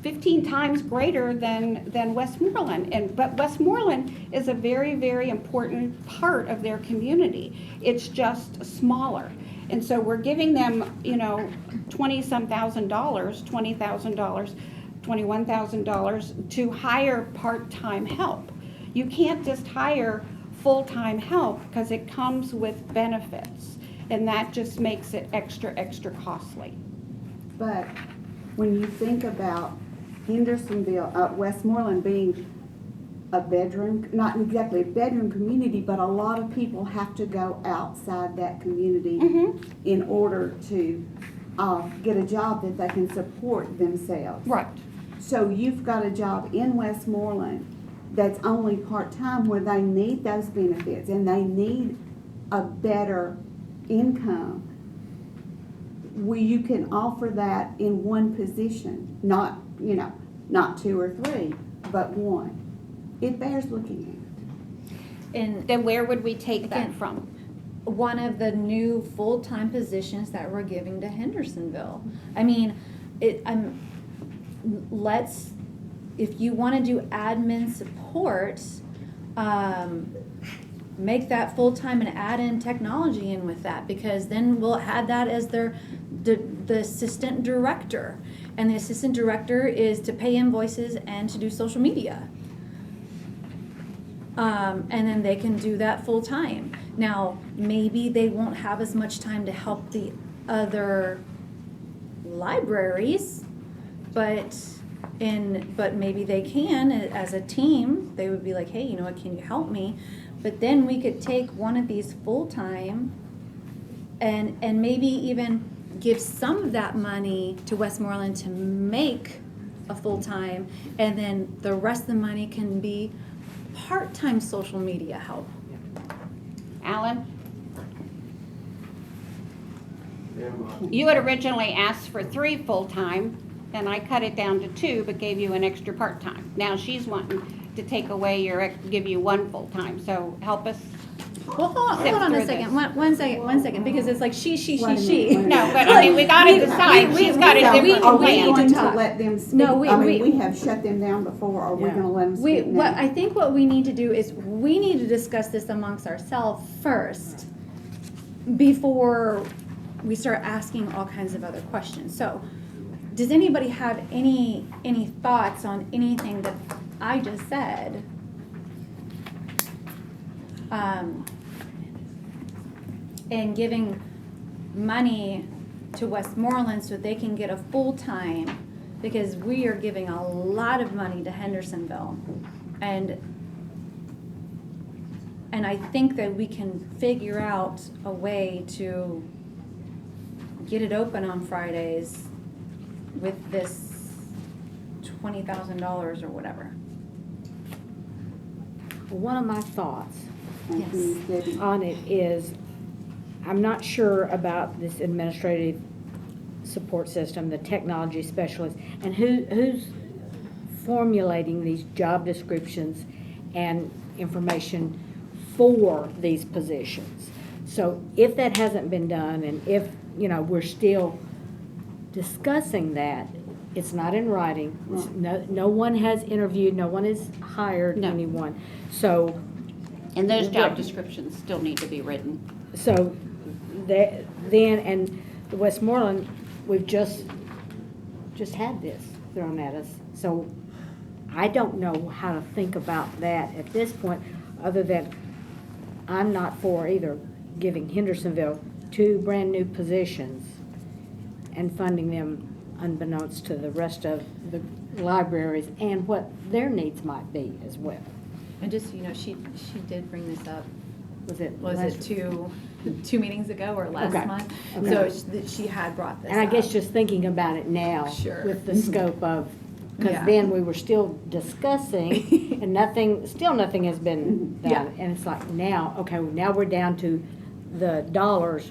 15 times greater than Westmoreland. But Westmoreland is a very, very important part of their community. It's just smaller. And so we're giving them, $20-some thousand, $20,000, $21,000 to hire part-time help. You can't just hire full-time help because it comes with benefits. And that just makes it extra costly. But when you think about Hendersonville, Westmoreland being a bedroom, not exactly a bedroom community, but a lot of people have to go outside that community in order to get a job that they can support themselves. Right. So you've got a job in Westmoreland that's only part-time where they need those benefits and they need a better income. Where you can offer that in one position, not 2 or 3, but one. It bears looking at. And Then where would we take that from? one of the new full-time positions that we're giving to Hendersonville. I mean, if you want to do admin support, make that full-time and add in technology in with that, because then we'll add that as the assistant director. And the assistant director is to pay invoices and to do social media. And then they can do that full-time. Now, maybe they won't have as much time to help the other libraries, but maybe they can, as a team, they would be like, hey, can you help me? But then we could take one of these full-time and maybe even give some of that money to Westmoreland to make a full-time, and then the rest of the money can be part-time social media help. Alan? Ma'am, You had originally asked for 3 full-time, and I cut it down to 2, but gave you an extra part-time. Now she's wanting to take away give you 1 full-time, so help us. Well, hold on a second. One second, because it's like she. No, but I mean, we gotta decide. She's got a different Are we plan. going to let them speak? No, we have shut them down before. Are we going to let them speak now? I think what we need to do is we need to discuss this amongst ourselves first before we start asking all kinds of other questions. So, does anybody have any thoughts on anything that I just said? And giving money to Westmoreland so they can get a full-time, because we are giving a lot of money to Hendersonville. And I think that we can figure out a way to get it open on Fridays with this $20,000 or whatever. One of my thoughts Yes. on it is, I'm not sure about this administrative support system, the technology specialist, and who's formulating these job descriptions and information for these positions. So if that hasn't been done, and if, we're still discussing that, it's not in writing. No one has interviewed, no one has hired anyone. So. And those job descriptions still need to be written. So and the Westmoreland, we've just had this thrown at us. So I don't know how to think about that at this point, other than I'm not for either giving Hendersonville 2 brand-new positions and funding them unbeknownst to the rest of the libraries and what their needs might be as well. And just, she did bring this up. Was it two meetings ago or last month? Okay. So she had brought this up. And I guess just thinking about it now with the scope of, because then we were still discussing and nothing has been done. Yeah. And it's like now we're down to the dollars.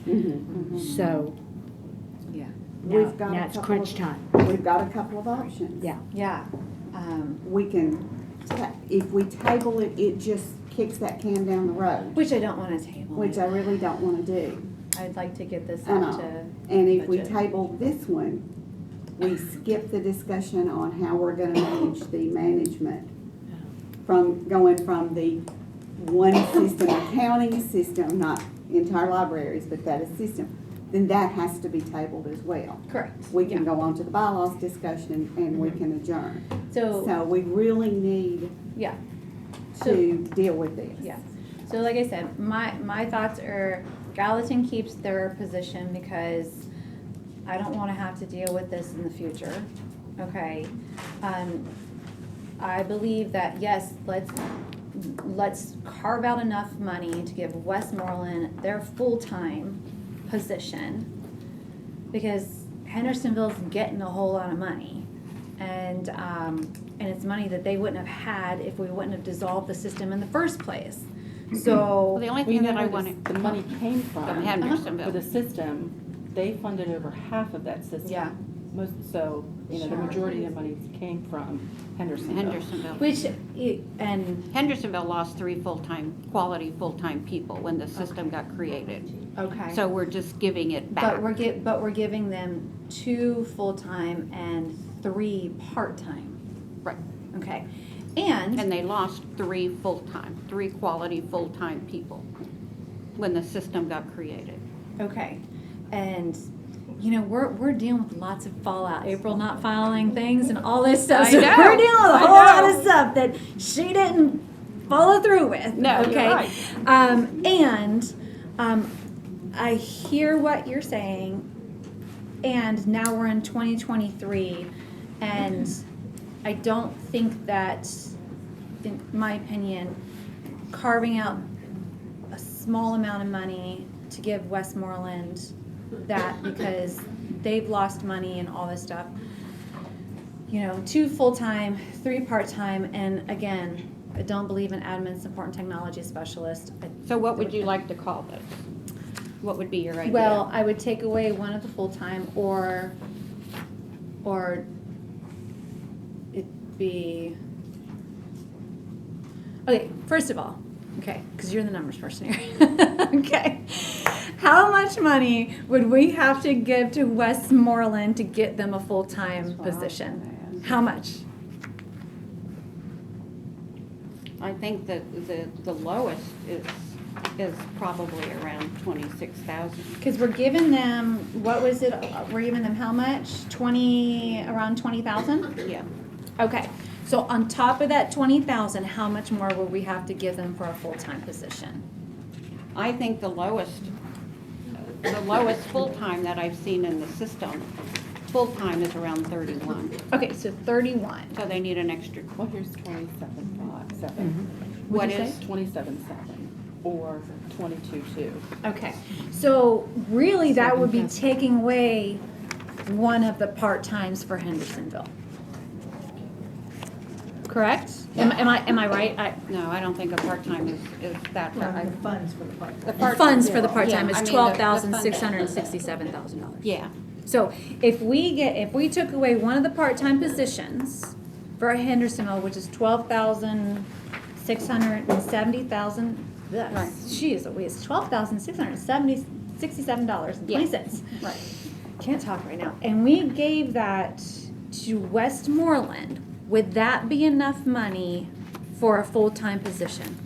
So now it's crunch time. We've got a couple of options. Yeah. We can, if we table it, it just kicks that can down the road. Which I don't want to table. Which I really don't want to do. I'd like to get this And out all. to. And if we budget. table this one, we skip the discussion on how we're gonna manage the management from, going from the one system, accounting system, not entire libraries, but that is system, then that has to be tabled as well. Correct. We can Yeah. go on to the bylaws discussion and we can adjourn. So, So we really need yeah. to deal with this. Yeah, so like I said, my thoughts are Gallatin keeps their position because I don't wanna have to deal with this in the future, okay? I believe that, yes, let's carve out enough money to give Westmoreland their full-time position, because Hendersonville's getting a whole lot of money. And it's money that they wouldn't have had if we wouldn't have dissolved the system in the first place. So. Well, the only Well, you thing know that I where wanted. the money came from. From Hendersonville. For the system, they funded over half of that system. Yeah. So, the majority of the money came from Hendersonville. Hendersonville. Which, and, Hendersonville lost 3 quality full-time people when the system got created. okay. So we're just giving it back. But we're giving them 2 full-time and 3 part-time. Right. Okay. And they lost 3 quality full-time people when the system got created. Okay. And, we're dealing with lots of fallout. April not filing things and all this stuff. I So know. we're dealing with a I whole lot know. of stuff that she didn't follow through with. No, you're okay. right. I hear what you're saying, and now we're in 2023, and I don't think that, in my opinion, carving out a small amount of money to give Westmoreland that, because they've lost money and all this stuff. 2 full-time, 3 part-time, and again, I don't believe in admin support and technology specialist. So what would you like to call this? What would be your idea? Well, I would take away one of the full-time, or it'd be, okay, first of all, okay, because you're the numbers person here. Okay. How much money would we have to give to Westmoreland to get them a full-time position? How much? I think that the lowest is probably around 26,000. Because we're giving them, what was it, we're giving them how much? Around 20,000? Yeah. Okay, so on top of that 20,000, how much more will we have to give them for a full-time position? I think the lowest full-time that I've seen in the system, full-time is around 31. Okay, so 31. So they need an extra. Well, here's 27.7. What What'd you is? say? 27.7 or 22.2. Okay, so really that would be taking away one of the part-times for Hendersonville. Correct? Am I right? No, I don't think a part-time is that high. The funds for the part. The Funds for the part-time Yeah, I is mean, the $12,667,000. Yeah. So if we took away one of the part-time positions for Hendersonville, which is $12,670,000, Right. geez, it's $12,667.20. Right. Can't talk right now. And we gave that to Westmoreland, would that be enough money for a full-time position?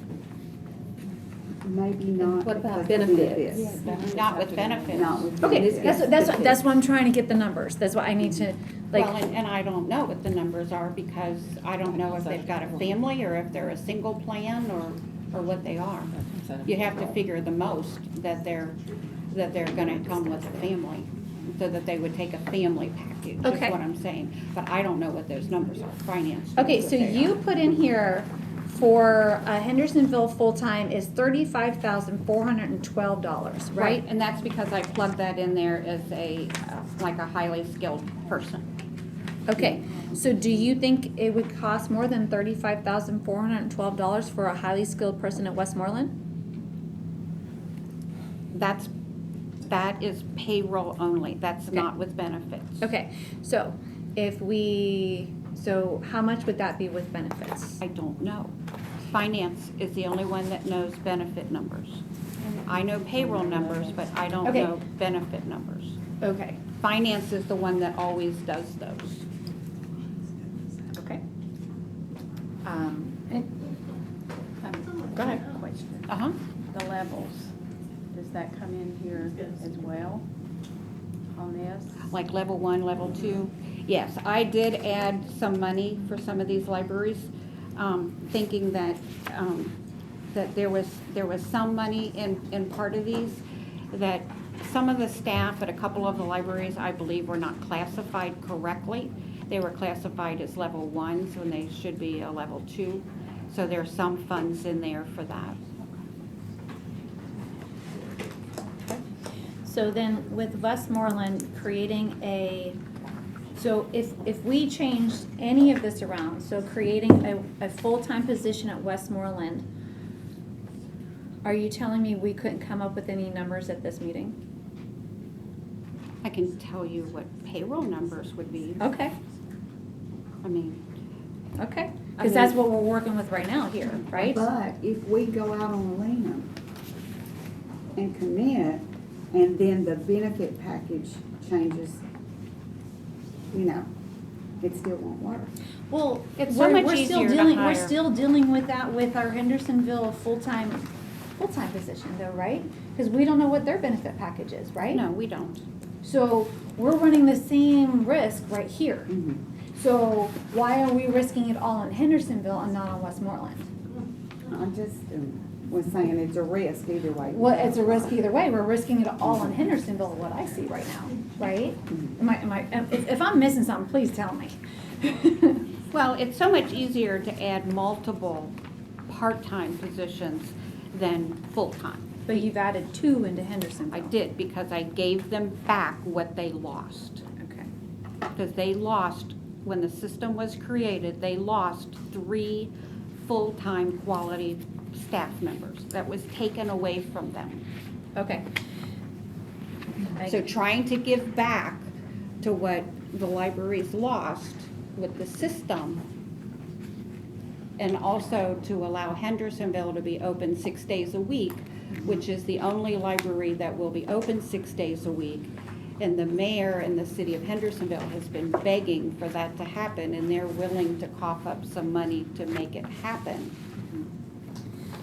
Maybe not. What about because of benefits? this. Not with benefits. Not with Okay, benefits. that's why I'm trying to get the numbers. That's why I need to, like. Well, and I don't know what the numbers are because I don't know if they've got a family or if they're a single plan or what they are. You have to figure the most that they're gonna come with a family, so that they would take a family package, Okay. is what I'm saying. But I don't know what those numbers are, finance. Okay, knows so what they you are. put in here for Hendersonville full-time is $35,412, right? And that's because I plugged that in there as like a highly skilled person. Okay, so do you think it would cost more than $35,412 for a highly skilled person at Westmoreland? That is payroll only, that's Okay. not with benefits. Okay, so so how much would that be with benefits? I don't know. Finance is the only one that knows benefit numbers. I know payroll numbers, but I don't Okay. know benefit numbers. Okay, Finance is the one that always does those. okay. Go ahead. Question. Uh-huh. The levels, does that come in here as well on this? Like level 1, level 2. Yes, I did add some money for some of these libraries, thinking that, that there was some money in part of these, that some of the staff at a couple of the libraries, I believe, were not classified correctly. They were classified as level 1s when they should be a level 2. So there's some funds in there for that. So then with Westmoreland creating so if we changed any of this around, so creating a full-time position at Westmoreland, are you telling me we couldn't come up with any numbers at this meeting? I can tell you what payroll numbers would be. Okay, I mean, okay, I because that's what we're working with right now here, right? But if we go out on a limb and commit, and then the benefit package changes, you know, it still won't work. Well, It's so much easier to hire. We're still dealing with that with our Hendersonville full-time position though, right? Because we don't know what their benefit package is, right? no, we don't. So we're running the same risk right here. So why are we risking it all in Hendersonville and not on Westmoreland? I just was saying it's a risk either way. Well, it's a risk either way. We're risking it all in Hendersonville, what I see right now, right? If I'm missing something, please tell me. Well, it's so much easier to add multiple part-time positions than full-time. But you've added 2 into Hendersonville. I did, because I gave them back what they lost. Okay. Because they lost, when the system was created, they lost 3 full-time quality staff members. That was taken away from them. Okay. So trying to give back to what the libraries lost with the system, and also to allow Hendersonville to be open 6 days a week, which is the only library that will be open 6 days a week. And the mayor and the city of Hendersonville has been begging for that to happen, and they're willing to cough up some money to make it happen.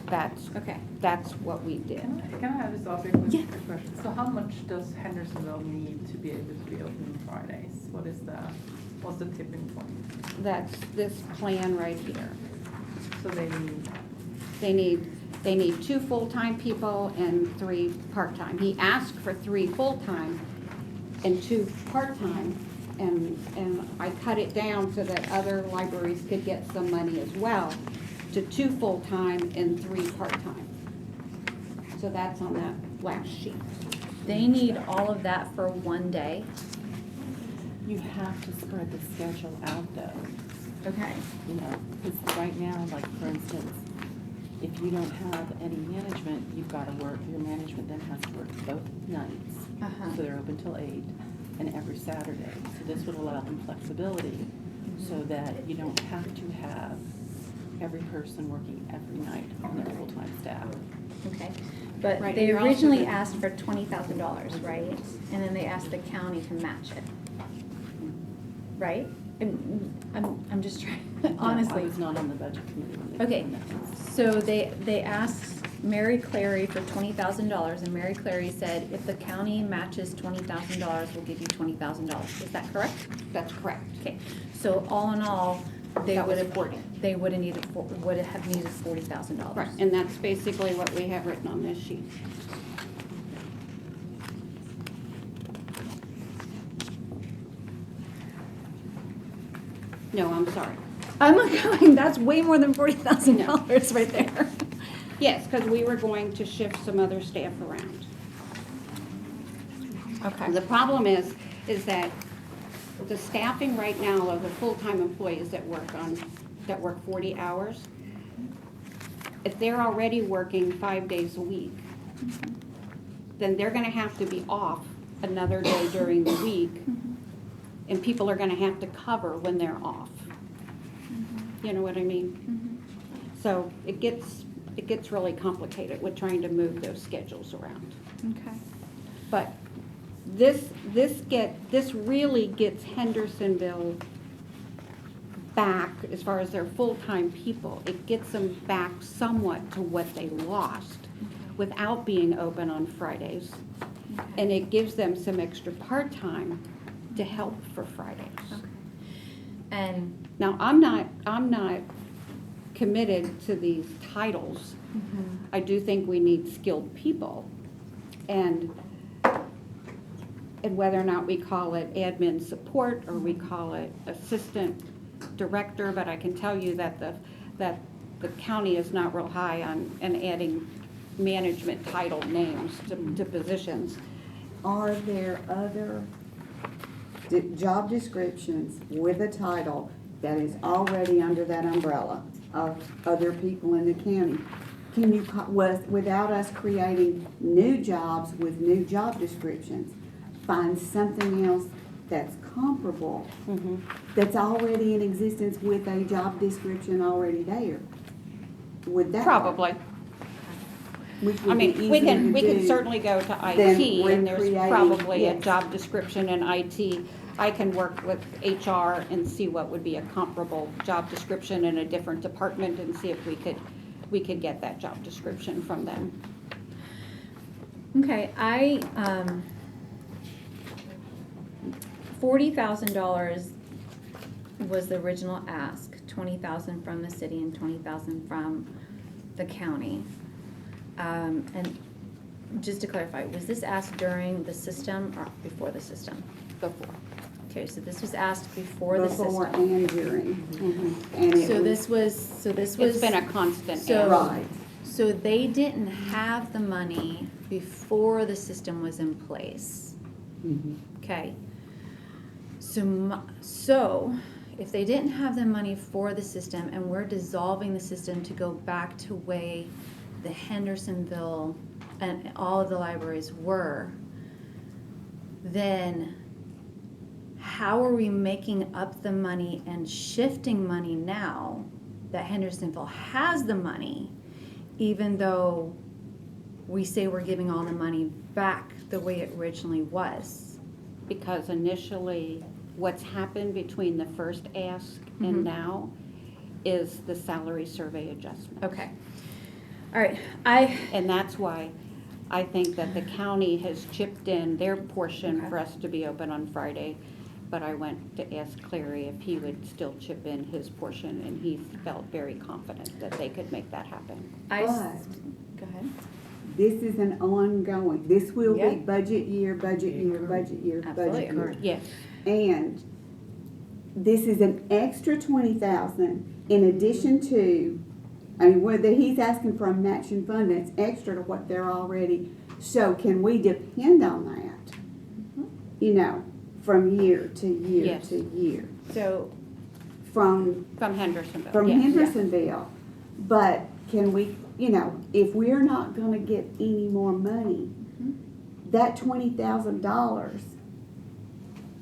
That's what we did. Can I just ask you a quick question? So how much does Hendersonville need to be able to be open on Fridays? What's the tipping point? That's this plan right here. So they need 2 full-time people and 3 part-time. He asked for 3 full-time and 2 part-time, and I cut it down so that other libraries could get some money as well, to 2 full-time and 3 part-time. So that's on that last sheet. They need all of that for one day. You have to spread the schedule out though. Okay. You know, because right now, like for instance, if you don't have any management, you've got to work, your management then has to work both nights. So they're open till 8 and every Saturday. So this would allow them flexibility so that you don't have to have every person working every night on their full-time staff. Okay, but Right, they you're also originally gonna- asked for $20,000, right? And then they asked the county to match it. Right? And I'm just trying, honestly. I was not on the budget committee when they Okay, did that. so they asked Mary Clary for $20,000, and Mary Clary said, if the county matches $20,000, we'll give you $20,000. Is that correct? That's correct. Okay, so all in all, they That would was have, 40. they would have needed $40,000. Right, and that's basically what we have written on this sheet. No, I'm sorry. I'm not going, that's way more than $40,000 right there. Yes, because we were going to shift some other staff around. Okay. The problem is that the staffing right now of the full-time employees that work 40 hours, if they're already working 5 days a week, then they're gonna have to be off another day during the week, and people are gonna have to cover when they're off. You know what I mean? So it gets it gets really complicated with trying to move those schedules around. Okay. But this really gets Hendersonville back, as far as their full-time people, it gets them back somewhat to what they lost without being open on Fridays. And it gives them some extra part-time to help for Fridays. Okay. And Now, I'm not committed to these titles. I do think we need skilled people. And whether or not we call it admin support or we call it assistant director, but I can tell you that the county is not real high on adding management title names to positions. Are there other job descriptions with a title that is already under that umbrella of other people in the county? Can you, without us creating new jobs with new job descriptions, find something else that's comparable, that's already in existence with a job description already there? Would that Probably. Which I would be mean, we easier can do certainly go to than IT, and there's recreating- probably a yes. job description in IT. I can work with HR and see what would be a comparable job description in a different department and see if we could get that job description from them. okay, $40,000 was the original ask, 20,000 from the city and 20,000 from the county. And just to clarify, was this asked during the system or before the system? Before. Okay, so this was asked before the Before system. and during. And it So was- this was. It's been a constant. So- Right. So they didn't have the money before the system was in place. Okay. So if they didn't have the money for the system and we're dissolving the system to go back to way the Hendersonville and all of the libraries were, then how are we making up the money and shifting money now that Hendersonville has the money, even though we say we're giving all the money back the way it originally was? Because initially, what's happened between the first ask and now is the salary survey adjustment. Okay. All right. And that's why I think that the county has chipped in their portion for us to be open on Friday. But I went to ask Clary if he would still chip in his portion, and he felt very confident that they could make that happen. Go ahead. This is an ongoing, this will Yeah. be budget year, budget year, budget year, Absolutely. budget year. Yes. And this is an extra 20,000 in addition to, I mean, whether he's asking for a matching fund that's extra to what they're already. So can we depend on that? You know, from year to year Yes. to year. So From Hendersonville. Yes. yes. Hendersonville. But can we, you know, if we're not gonna get any more money, that $20,000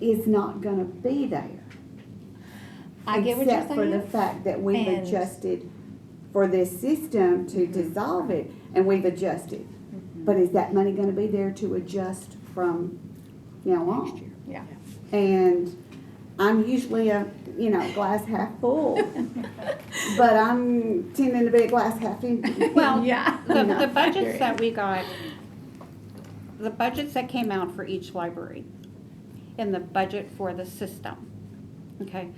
is not gonna be there. I get what you're Except for the saying. fact that we've And- adjusted for this system to dissolve it, and we've adjusted. But is that money gonna be there to adjust from now on? Yeah. And I'm usually a, glass half full, but I'm tending to be a glass half empty. Well, Yeah. the budgets that we got, the budgets that came out for each library and the budget for the system, okay?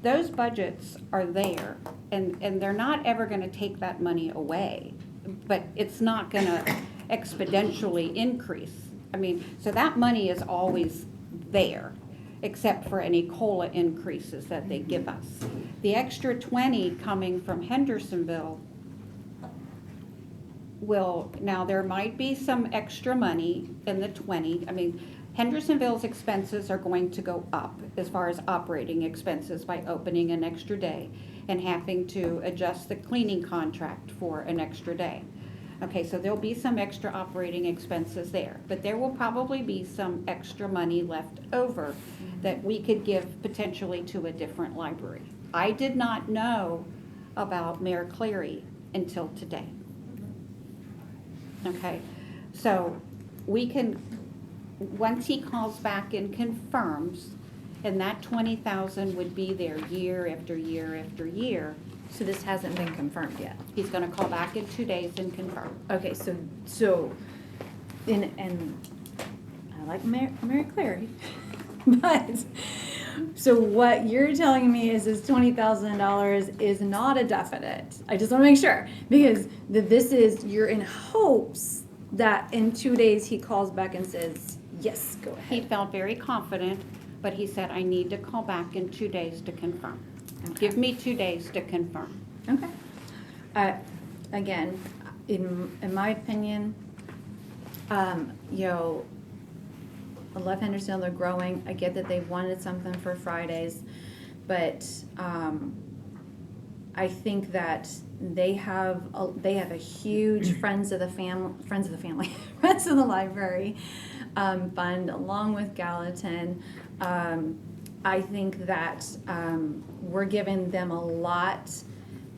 Those budgets are there, and they're not ever gonna take that money away, but it's not gonna exponentially increase. I mean, so that money is always there, except for any COLA increases that they give us. The extra 20 coming from Hendersonville now there might be some extra money in the 20. I mean, Hendersonville's expenses are going to go up as far as operating expenses by opening an extra day and having to adjust the cleaning contract for an extra day. Okay, so there'll be some extra operating expenses there, but there will probably be some extra money left over that we could give potentially to a different library. I did not know about Mayor Cleary until today. Okay, so we can, once he calls back and confirms, and that 20,000 would be there year after year after year. So this hasn't been confirmed yet. He's gonna call back in 2 days and confirm. Okay, and I like Mary Clary, but, so what you're telling me is this $20,000 is not a definite. I just wanna make sure, because you're in hopes that in 2 days he calls back and says, yes, go He ahead. felt very confident, but he said, I need to call back in 2 days to confirm. Give me 2 days to confirm. Okay. Again, in my opinion, you know, I love Hendersonville, they're growing. I get that they wanted something for Fridays, but I think that they have a huge friends of the library fund along with Gallatin. I think that we're giving them a lot,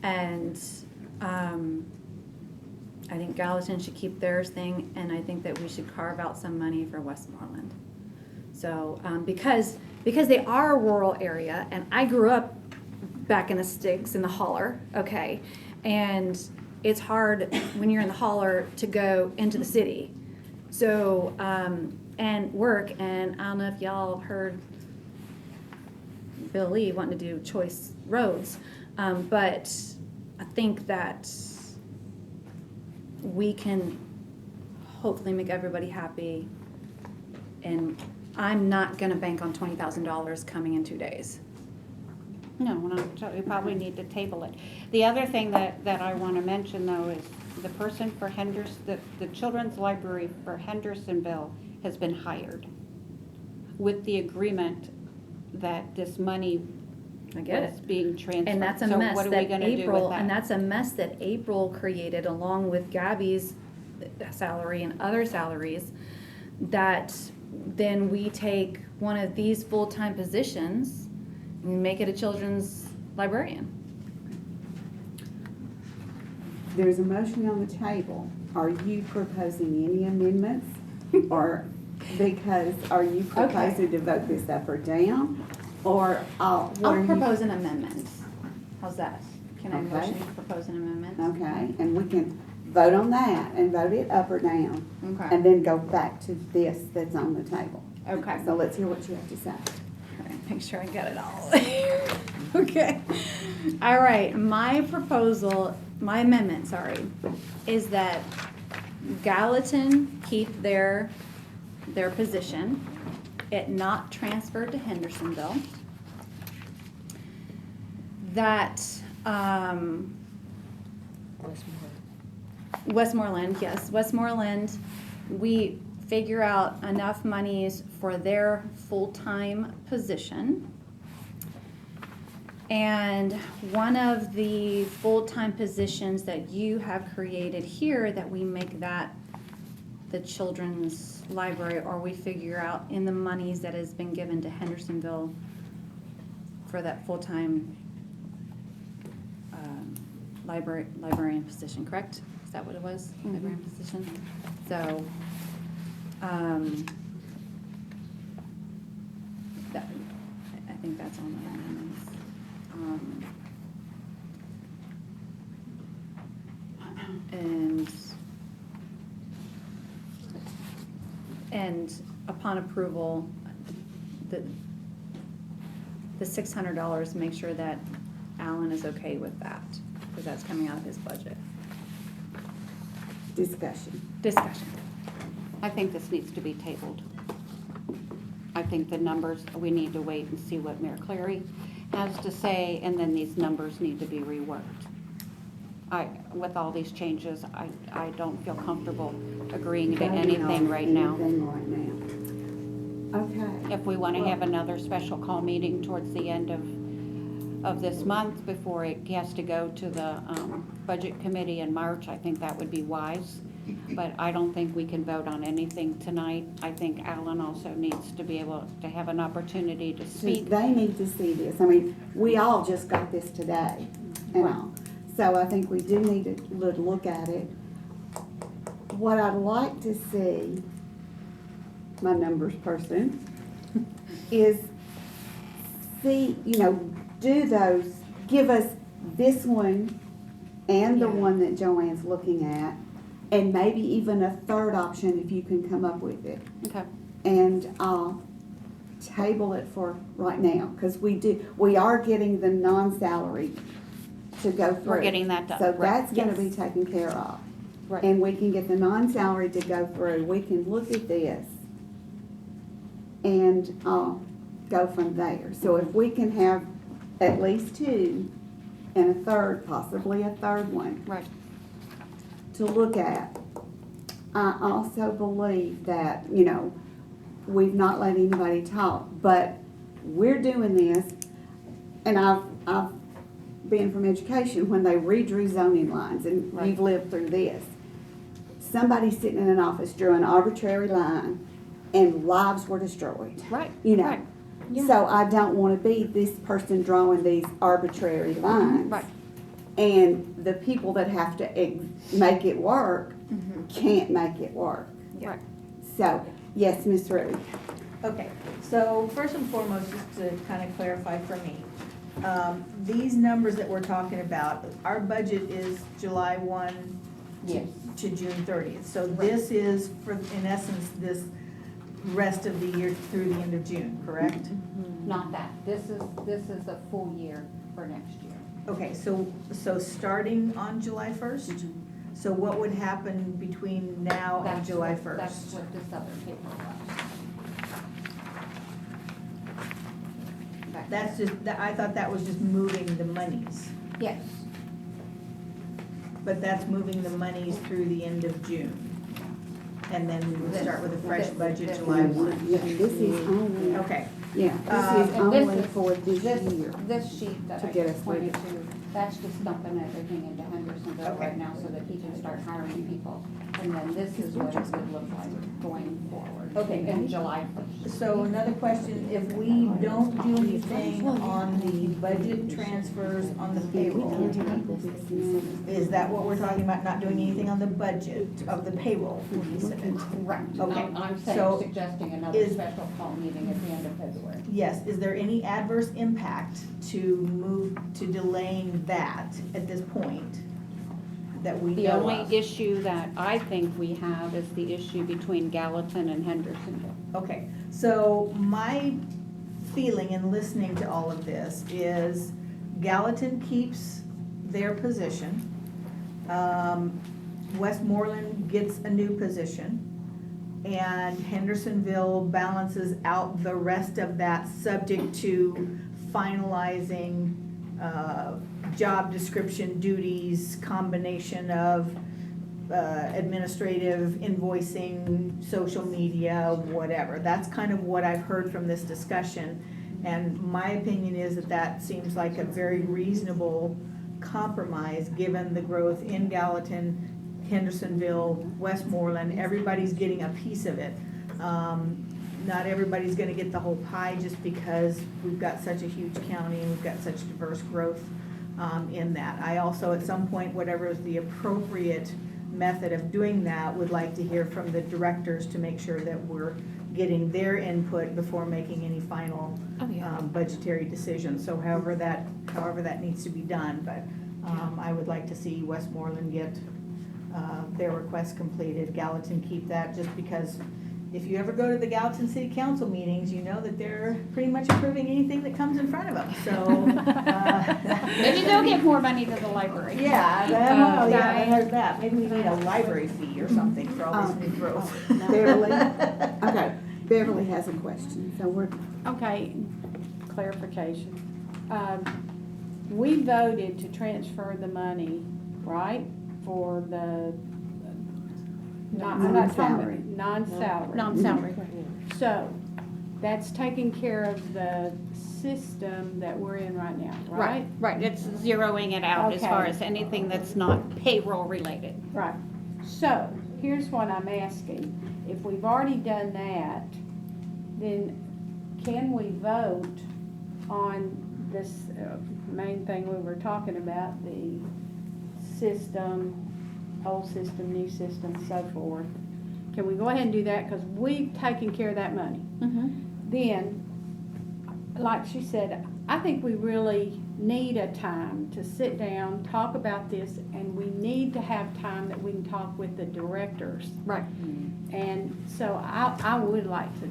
and I think Gallatin should keep theirs thing, and I think that we should carve out some money for Westmoreland. So, because they are a rural area, and I grew up back in the sticks, in the holler, okay? And it's hard when you're in the holler to go into the city. So, and work, and I don't know if y'all have heard Bill Lee wanting to do choice roads, but I think that we can hopefully make everybody happy, and I'm not gonna bank on $20,000 coming in 2 days. No, so we probably need to table it. The other thing that I want to mention though is the person for the Children's Library for Hendersonville has been hired with the agreement that this money I get was it. being transferred. And that's a So mess what are that we gonna do with April, that? and that's a mess that April created along with Gabby's salary and other salaries, that then we take one of these full-time positions and make it a children's librarian. There's a motion on the table. Are you proposing any amendments? Or are you proposing to vote this up or down? Or I'll propose an amendment. How's that? Can I Okay. motion to propose an amendment? Okay, and we can vote on that and vote it up or down. Okay. And then go back to this that's on the table. Okay. So let's hear what you have to say. All right, make sure I get it all. Okay. All right, my amendment, is that Gallatin keep their position, it not transferred to Hendersonville. That, Westmoreland, yes, Westmoreland, we figure out enough monies for their full-time position. And one of the full-time positions that you have created here, that we make that the children's library, or we figure out in the monies that has been given to Hendersonville for that full-time librarian position, correct? Is that what it was? Mm-hmm. Librarian position? So, I think that's all my amendments. And upon approval, the $600, make sure that Alan is okay with that, because that's coming out of his budget. Discussion. I think this needs to be tabled. I think the numbers, we need to wait and see what Mayor Clary has to say, and then these numbers need to be reworked. With all these changes, I don't feel comfortable agreeing to anything right now. Okay. If we want to have another special call meeting towards the end of this month before it has to go to the Budget Committee in March, I think that would be wise. But I don't think we can vote on anything tonight. I think Alan also needs to be able to have an opportunity to speak. They need to see this. I mean, we all just got this today and all. So I think we do need to look at it. what I'd like to see, my numbers person, is see, do those, give us this one and the Yeah. one that Joanne's looking at, and maybe even a third option if you can come up with it. Okay. And table it for right now, because we are getting the non-salary to go through. We're getting that done. So Right. that's gonna be Yes. taken care of. Right. And we can get the non-salary to go through, we can look at this and, go from there. So if we can have at least two and a third, possibly a third one Right. to look at. I also believe that, we've not let anybody talk, but we're doing this, and I've been from education when they redrew zoning lines, and Right. you've lived through this. Somebody sitting in an office drew an arbitrary line, and lives were destroyed. Right. Right. So I don't wanna be this person drawing these arbitrary lines. Right. And the people that have to make it work Mm-hmm. can't make it work. Right. So, yes, Miss Ruth. Okay, so first and foremost, just to kind of clarify for me, these numbers that we're talking about, our budget is July 1 Yes. to June 30th. So this is, for in essence, this rest of the year through the end of June, correct? Not that. This is a full year for next year. Okay, so starting on July 1st? So what would happen between now and That's July what- 1st? That's what this other paper was. That's just, I thought that was just moving the monies, Yes. but that's moving the monies through the end of June. And then we would start with a fresh budget July 1. Yeah, this is only, Okay, yeah, this is And this only is- for this year. This sheet that To I get us pointed through. to, that's just dumping everything into Hendersonville Okay. right now so that he can start hiring people. And then this is what it would look like going forward. Okay. In July 1st. so another question, if we don't do anything on the budget transfers on the payroll, is that what we're talking about, not doing anything on the budget of the payroll piece of it? Right. Okay, I'm so suggesting another is- special call meeting at the end of February. Yes, is there any adverse impact to delaying that at this point that we The know only of? issue that I think we have is the issue between Gallatin and Hendersonville. Okay, so my feeling in listening to all of this is Gallatin keeps their position. Westmoreland gets a new position. And Hendersonville balances out the rest of that, subject to finalizing job description, duties, combination of administrative, invoicing, social media, whatever. That's kind of what I've heard from this discussion. And my opinion is that that seems like a very reasonable compromise, given the growth in Gallatin, Hendersonville, Westmoreland. Everybody's getting a piece of it. Not everybody's gonna get the whole pie just because we've got such a huge county and we've got such diverse growth in that. I also, at some point, whatever is the appropriate method of doing that, would like to hear from the directors to make sure that we're getting their input before making any final budgetary decisions. So however that needs to be done, but I would like to see Westmoreland get their request completed, Gallatin keep that, just because if you ever go to the Gallatin City Council meetings, you know that they're pretty much approving anything that comes in front of them, so. Maybe they'll give more money to the library. Yeah, well, yeah, there's that, maybe we need a library fee or something for all this new growth. Beverly, okay, Beverly has a question, so we're, Okay, clarification. We voted to transfer the money, right, for the, I'm not talking, non-salary. Non-salary. So, that's taking care of the system that we're in right now, right? Right, it's zeroing it out as far Okay. as anything that's not payroll related. Right. So, here's what I'm asking. If we've already done that, then can we vote on this main thing we were talking about, the system old system, new system, so forth. Can we go ahead and do that? Because we've taken care of that money. Then, like she said, I think we really need a time to sit down, talk about this, and we need to have time that we can talk with the directors. Right. And so I would like to,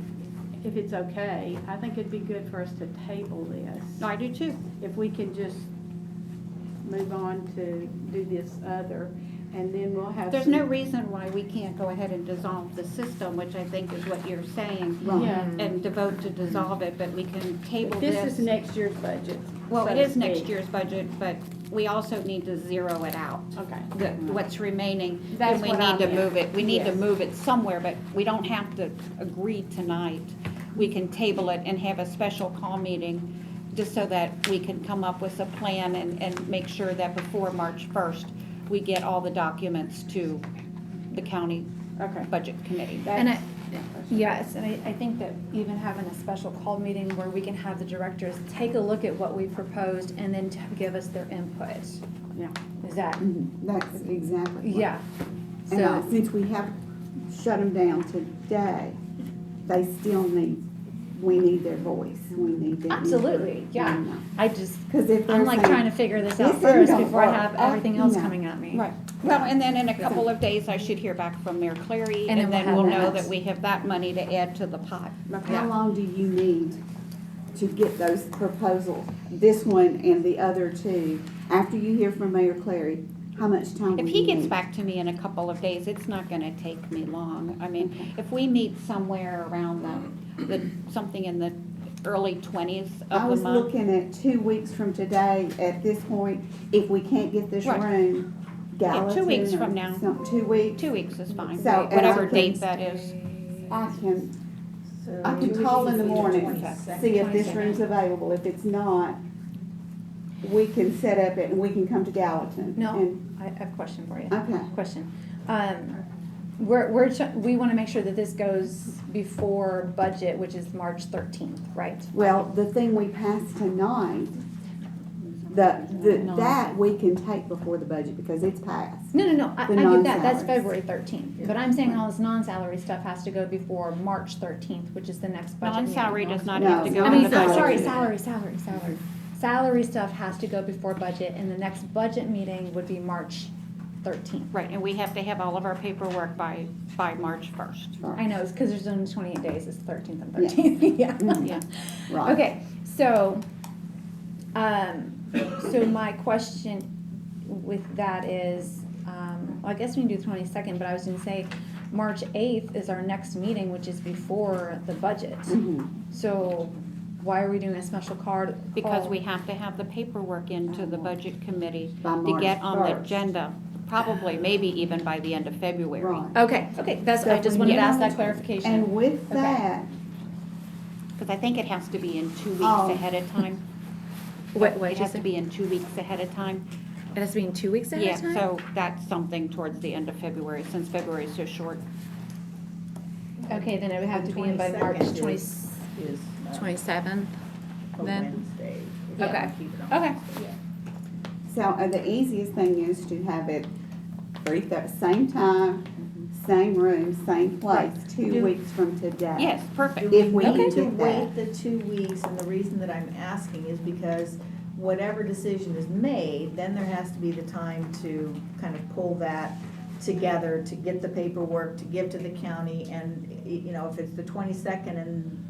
if it's okay, I think it'd be good for us to table this. I do too. If we can just move on to do this other, and then we'll have. There's some- no reason why we can't go ahead and dissolve the system, which I think is what you're saying. Right. Yeah. And devote to dissolve it, but we can table This this. is next year's budget. Well, so it to is next speak. year's budget, but we also need to zero it out. Okay. What's remaining, That's and we what I need to meant. move it, we need to Yes. move it somewhere, but we don't have to agree tonight. We can table it and have a special call meeting, just so that we can come up with a plan and make sure that before March 1st, we get all the documents to the county Okay. budget committee. And yes, and I think that even having a special call meeting where we can have the directors take a look at what we proposed and then give us their input. Yeah. Is that, That's exactly. what- yeah. And So, since we have shut them down today, they still need, we need their voice, we need their. absolutely, yeah. I just, Because if they're I'm like saying, trying to figure this out "This first isn't gonna before I work," have everything else no. coming at me. Right. Well, and then in a couple of days, I should hear back from Mayor Clary, And and then then we'll we'll have know that. that we have that money to add to the pot. How long do you need to get those proposals, this one and the other two, after you hear from Mayor Clary? How much time will If you he gets need? back to me in a couple of days, it's not gonna take me long. I mean, if we meet somewhere around something in the early 20s I of the was month. looking at 2 weeks from today, at this point, if we can't get this Right. room, Yeah, Gallatin 2 weeks or from now. 2 weeks. 2 weeks is fine, So, and whatever I can- date that is. I can call in the morning, see if this room's available. If it's not, we can set up it and we can come to Gallatin. No, And- I have a question for you. Okay. Question. We want to make sure that this goes before budget, which is March 13th, right? Well, the thing we passed tonight, that we can take before the budget because it's passed. No, I The get that, that's non-salaries. February 13th. But I'm saying all this non-salary stuff has to go before March 13th, which is the next budget meeting. Non-salary does not No. have to go I in mean, the budget. sorry. Salary stuff has to go before budget, and the next budget meeting would be March 13th. Right, and we have to have all of our paperwork by March 1st. I know, it's because there's only 28 days, it's 13th and Yeah. 13th, yeah. Yeah. Right. Okay, so my question with that is, well, I guess we can do the 22nd, but I was gonna say, March 8th is our next meeting, which is before the budget. Mhm. So why are we doing a special call? Because we have to have the paperwork into the budget committee By to March get on the 1st. agenda, probably, maybe even by the end of February. Right. Okay, that's, So I just we wanted to ask know- that clarification. And with Okay. that, Because I think it has to be in 2 weeks Oh. ahead of time. What, It has to be in 2 weeks ahead of time. It has to be in 2 weeks ahead Yeah, of time? so that's something towards the end of February, since February is so short. Okay, then it would have to be in by March 27th, then? Okay, okay. so the easiest thing is to have it same time, same room, same place, 2 weeks from today. Yes, perfect. If we need can to get wait that. the 2 weeks, and the reason that I'm asking is because whatever decision is made, then there has to be the time to kind of pull that together, to get the paperwork, to give to the county, and, you know, if it's the 22nd and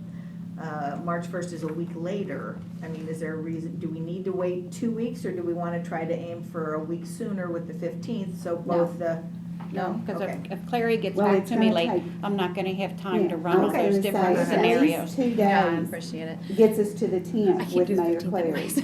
March 1st is a week later, I mean, is there a reason, do we need to wait 2 weeks, or do we want to try to aim for a week sooner with the 15th, so both the, no? Because Okay. if Clary gets Well, back it's to me gonna late, take- I'm not gonna have time Yeah, to run I all was those gonna different say, scenarios. 2 Yeah, I days appreciate it. gets us to the I 10th can't with do the Mayor 15th Clary. anyways.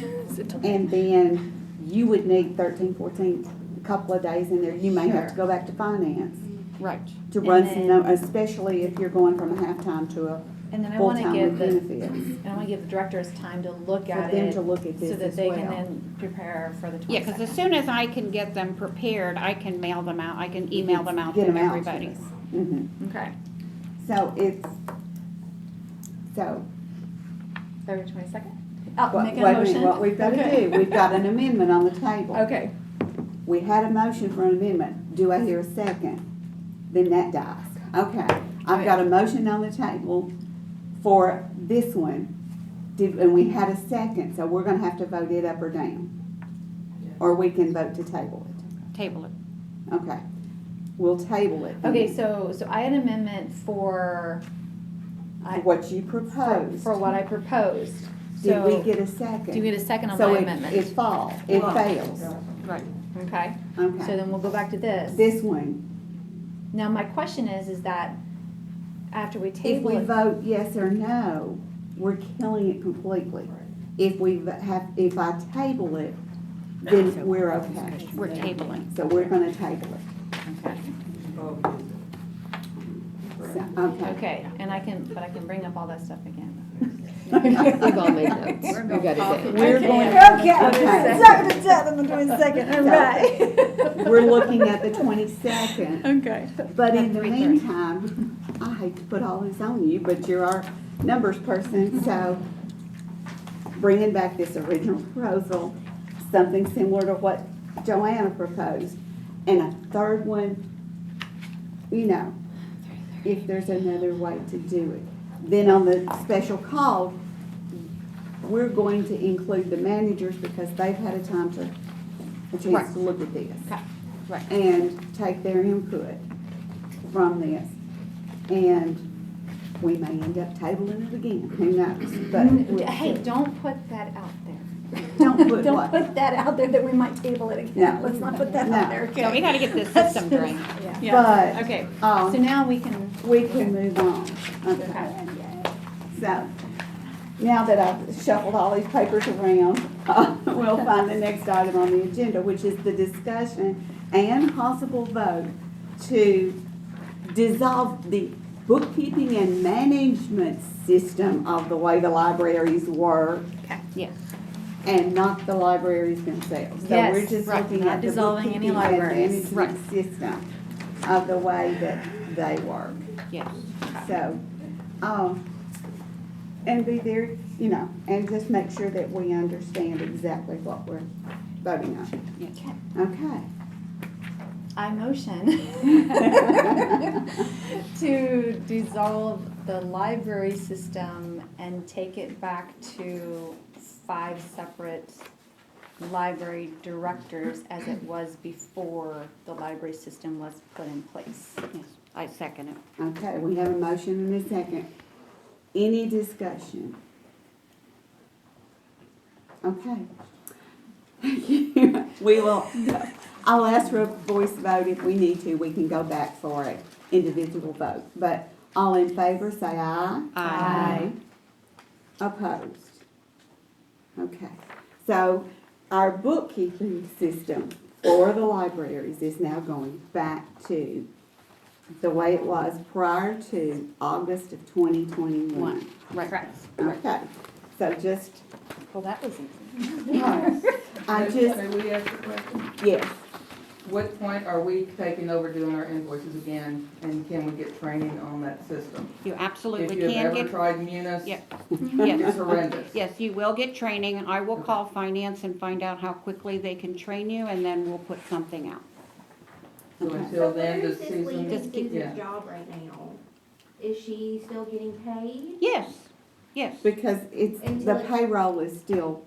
And then you would need 13th, 14th, a couple of days in there. You may have to go back to finance Right. to And run then- some, especially if you're going from a half-time to a And then I want to full-time give with the, benefits. and I want to give the directors time to look For at them it. to look at this so that as they can well. then prepare for the 22nd. Yeah, because as soon as I can get them prepared, I can mail them out, I can email them out Get to 'em out to everybody. us. Mhm. Okay, So so, February 22nd? what, Make a wait a motion. minute, what we've got to Okay. do, we've got an amendment on the table. Okay, We had a motion for an amendment. Do I hear a second? Then that dies. Okay. I've got a motion on the table for this one. And we had a second, so we're gonna have to vote it up or down. Or we can vote to table it. Table it. Okay. We'll table it. Okay, so I had an amendment for. What you proposed. For what I proposed. Did we So, get a second? do you get a second on So my it amendment? it fails. Right. Okay, Okay. so then we'll go back to this. This one, Now, my question is that after we if table we it. vote yes or no, we're killing it completely. If if I table it, then we're okay. We're tabling. So we're gonna table it. Okay. So, okay. Okay, and I can bring up all that stuff again. We've all made notes. We got it down. We're going, Okay, second, on the 22nd, all right. we're looking at the 22nd. Okay. But in the meantime, I hate to put all this on you, but you're our numbers person, so bringing back this original proposal, something similar to what Joanna proposed, and a third one, you know, if there's another way to do it. Then on the special call, we're going to include the managers because they've had a chance to look at this. Okay. Right. And take their input from this. And we may end up tabling it again, who knows? But we'll Hey, see. don't put that out there. Don't put Don't what? put that out there that we might table it again. No. Let's not put that No. out there, okay? So we gotta get this system going. Yeah. But, Okay, so now we can. we can move on. Okay. So, now that I've shuffled all these papers around, we'll find the next item on the agenda, which is the discussion and possible vote to dissolve the bookkeeping and management system of the way the libraries work Yes. and not the libraries themselves. So we're Yes, just right, looking not at the dissolving any bookkeeping and libraries. management system of the way that they work. Yes. So, and be there, you know, and just make sure that we understand exactly what we're voting on. Yes. Okay. I motion to dissolve the library system and take it back to 5 separate library directors as it was before the library system was put in place. Yes. I second it. Okay, we have a motion and a second. Any discussion? Okay. Thank you. We will, I'll ask for a voice vote if we need to. We can go back for an individual vote. But all in favor, say aye. Aye. Opposed? Okay. So our bookkeeping system for the libraries is now going back to the way it was prior to August of 2021. Right. Correct. Okay. So just, Well, that was easy. I May just, we ask a question? yes. What point are we taking over doing our invoices again, and can we get training on that system? You absolutely If you've can ever get, tried Munis, yeah. it's Yes. horrendous. Yes, you will get training. I will call finance and find out how quickly they can train you, and then we'll put something out. So Okay. until then, where's does this leaving Susan, keep- Susan's yeah. job right now? Is she still getting paid? Yes, yes. Because it's, the Until it- payroll is still,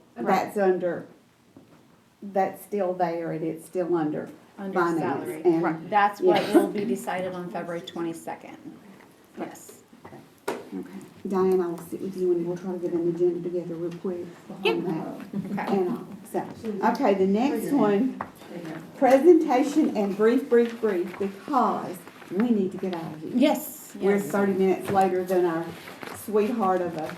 that's still there and it's still under Under finance. salary. And- Right. That's what Yes. will be decided on February 22nd. Yes. Okay. Diane, I'll sit with you and we'll try to get an agenda together real quick on that. Okay. And, okay, the next one, presentation and brief, because we need to get out of here. Yes. We're Yes. 30 minutes later than our sweetheart of a,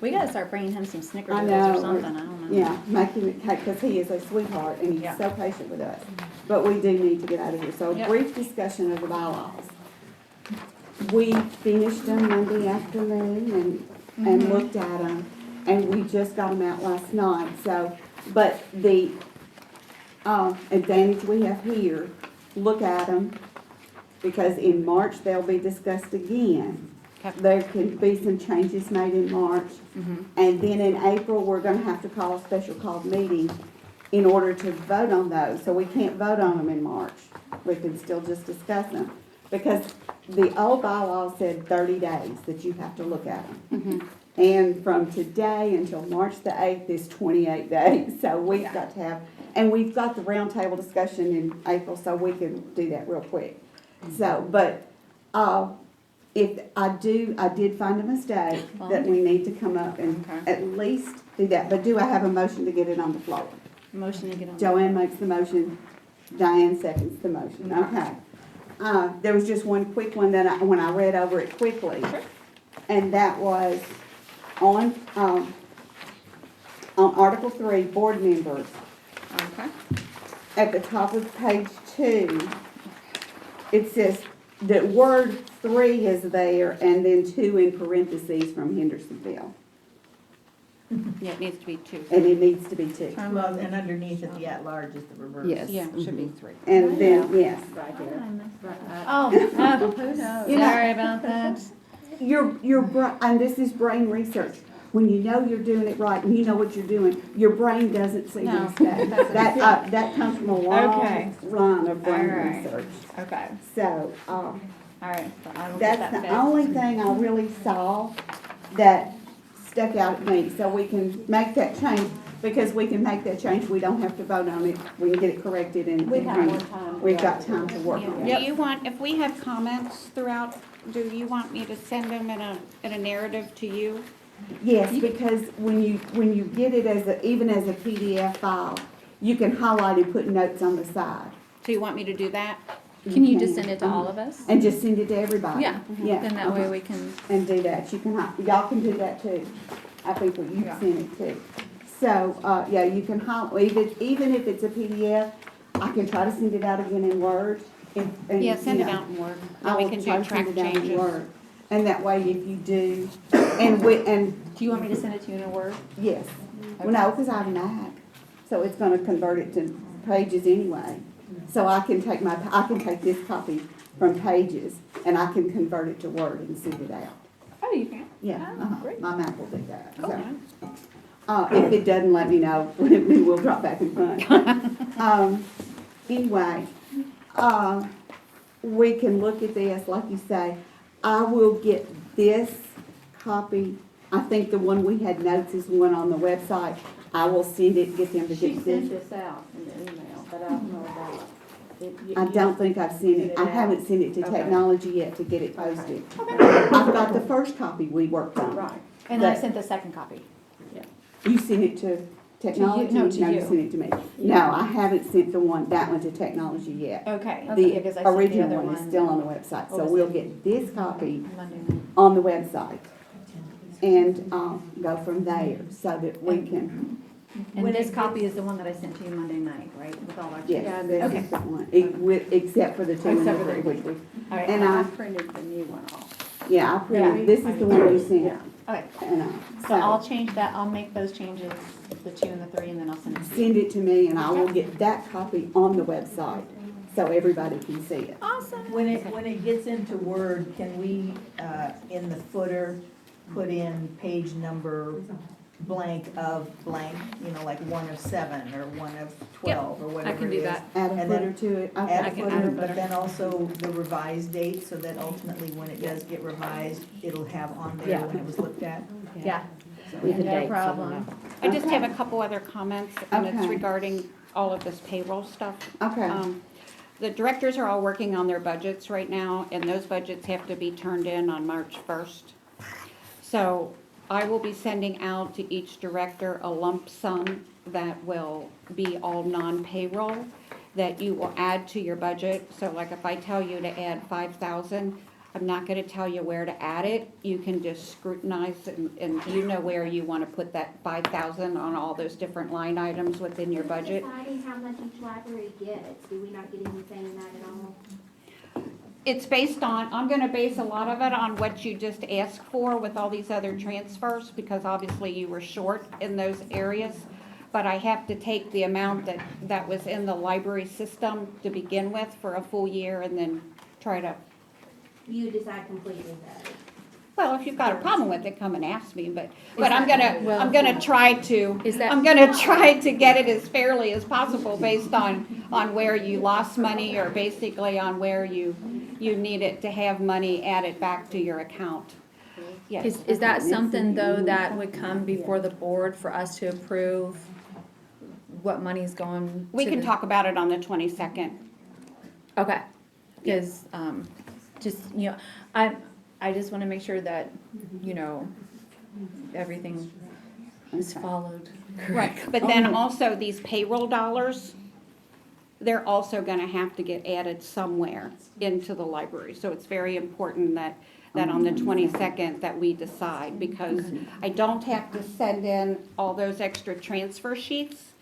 We gotta start bringing him some I snickerdoodles know. or something, I don't know. yeah, making it, because he is a sweetheart and he's Yeah. so patient with us. But we do need to get out of here. So a Yep. brief discussion of the bylaws. We finished them Monday afternoon and looked at them, and we just got them out last night, so, but the, advantage we have here, look at them, because in March they'll be discussed again. Okay. There can be some changes made in March, and then in April, we're gonna have to call a special called meeting in order to vote on those, so we can't vote on them in March. We can still just discuss them, because the old bylaw said 30 days that you have to look at them. And from today until March the 8th is 28 days, so we've got to have, and we've got the roundtable discussion in April, so we can do that real quick. So, but, if I did find a mistake that we need to come up and at least do that, but do I have a motion to get it on the floor? Motion to get on. Joanne makes the motion, Diane seconds the motion, okay. There was just one quick one that when I read over it quickly, and that was on Article 3, board members. Okay. At the top of page 2, it says the word 3 is there, and then 2 in parentheses from Hendersonville, Yeah, it needs to be 2. and it needs to be 2. Well, and underneath it, the at-large is the reverse. Yes. Yeah, it should be 3. And then, yes, Right here. Oh, who knows? You know- Sorry about that. and this is brain research. When you know you're doing it right and you know what you're doing, your brain doesn't see No, mistakes. That comes from a long run of brain All right. research. Okay, So, all right, so I will get that's that the fixed. only thing I really saw that stuck out at me, so we can make that change. Because we can make that change, we don't have to vote on it, we can get it corrected and. We have more time. We've got time to work on Do it. you want, if we have comments throughout, do you want me to send them in a narrative to you? Yes, because when you get it even as a PDF file, you can highlight and put notes on the side. So you want me to do that? Can you just send it to all of us? And just send it to everybody. Yeah, Yeah. then that way we can, And do that, you can, y'all can do that too. I think that you can send it too. So, yeah, you can even if it's a PDF, I can try to send it out again in Word. Yeah, send it out in Word. I We will can try do to track send it out in changes. Word. And that way, if you do, and do you want me to send it to you in a Word? yes. Well, no, because I have an Mac, so it's gonna convert it to Pages anyway. So I can take this copy from Pages, and I can convert it to Word and send it out. Oh, you can? Yeah, great. my Mac will do that. Cool. So, if it doesn't, let me know, we will drop back in front. Anyway, we can look at this, like you say. I will get this copy. I think the one we had notes is one on the website. I will send it, get them to She get sent this. this out in the email, but I don't know about it. I don't think I've sent it. I haven't sent it to Okay. technology yet to get it posted. I've got the first copy we worked on. Right. And I sent the second copy. You sent it to technology? No, to you you. sent it to me. No, I haven't sent that one to technology yet. Okay. The because I sent the original other one is still on the website, so Oh, is we'll it? get this copy Monday night. on the website and, go from there so that we can, And When this it copy is the one that I sent to you Monday night, right? With all our yes, changes? this is the one, except for the two and the Except for the- three, which we, All right. and I I, printed the new one off. yeah, I printed, this is the one you sent. Okay, And, so I'll change that, I'll make those changes, the 2 and the 3, and then I'll send it to you. send it to me and I will get that copy on the website so everybody can see it. Awesome. When it gets into Word, can we, in the footer, put in page number blank of blank, like 1 of 7 or 1 of 12 or whatever can it do is? that. Add a And footer then to it. Okay. Add I a can add a footer, footer. but then also the revised date, so that ultimately when it does get revised, it'll have on there Yeah. when it was looked at. Yeah, With the no dates on problem. I just have Okay. a couple other comments, and it's Okay. regarding all of this payroll stuff. Okay. The directors are all working on their budgets right now, and those budgets have to be turned in on March 1st. So I will be sending out to each director a lump sum that will be all non-payroll that you will add to your budget. So like if I tell you to add 5,000, I'm not gonna tell you where to add it. You can just scrutinize and you know where you wanna put that 5,000 on all those different line items within your budget. Deciding how much each library gets, do we not get anything in that at all? It's based on, I'm gonna base a lot of it on what you just asked for with all these other transfers, because obviously you were short in those areas. But I have to take the amount that was in the library system to begin with for a full year and then try to, You decide completely though. Well, if you've got a problem with it, come and ask me, but I'm gonna try to, Is that- I'm gonna try to get it as fairly as possible based on where you lost money or basically on where you need it to have money added back to your account. Yes. Is that something though that would come before the board for us to approve what money's going? We to can the- talk about it on the 22nd. Okay, because, just, I just wanna make sure that, everything is followed correctly. But then also these payroll dollars, they're also gonna have to get added somewhere into the library. So it's very important that on the 22nd that we decide, because I don't have to send in all those extra transfer sheets.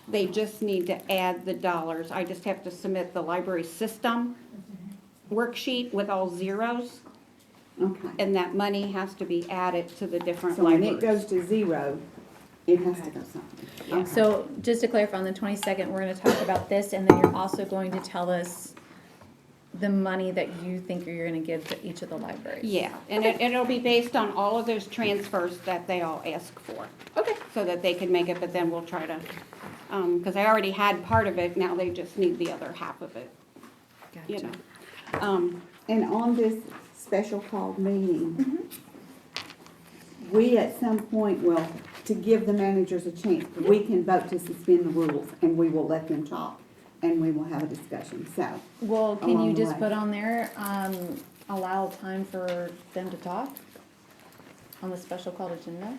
They just need to add the dollars. I just have to submit the library system worksheet with all zeros, Okay. and that money has to be added to the different So when libraries. it goes to zero, it has to go something. Okay. So just to clarify, on the 22nd, we're gonna talk about this, and then you're also going to tell us the money that you think you're gonna give to each of the libraries. Yeah, and it'll be based on all of those transfers that they all ask for. Okay. So that they can make it, but then we'll try to, because I already had part of it, now they just need the other half of it, you Gotcha. know. And on this special called meeting, we at some point will, to give the managers a chance, we can vote to suspend the rules and we will let them talk and we will have a discussion, so. Well, can along you the just way. put on there, allow time for them to talk on the special called agenda?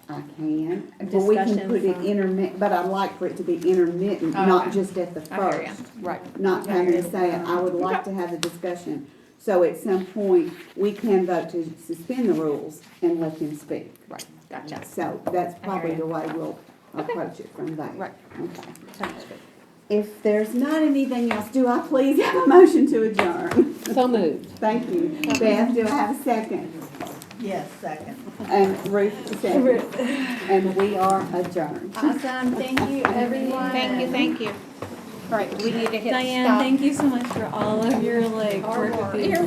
I can, well, we can Discussion put it from- intermittent, but I'd like for it to be intermittent, Oh, not okay. just at the I hear ya. first. Right. Not having to say it, I would like to have the discussion. So at some point, we can vote to suspend the rules and let them speak. Right. Gotcha. So that's probably ya. the way we'll approach it from there. Right. Okay. Sounds good. If there's not anything else, do I please have a motion to adjourn? So moved. Thank you. Beth, do I have a second? Yes, second. And Ruth, second. And we are adjourned. Awesome, thank you, everyone. Thank you. All right, we need to hit Diane, stop. thank you so much for all of your work with these.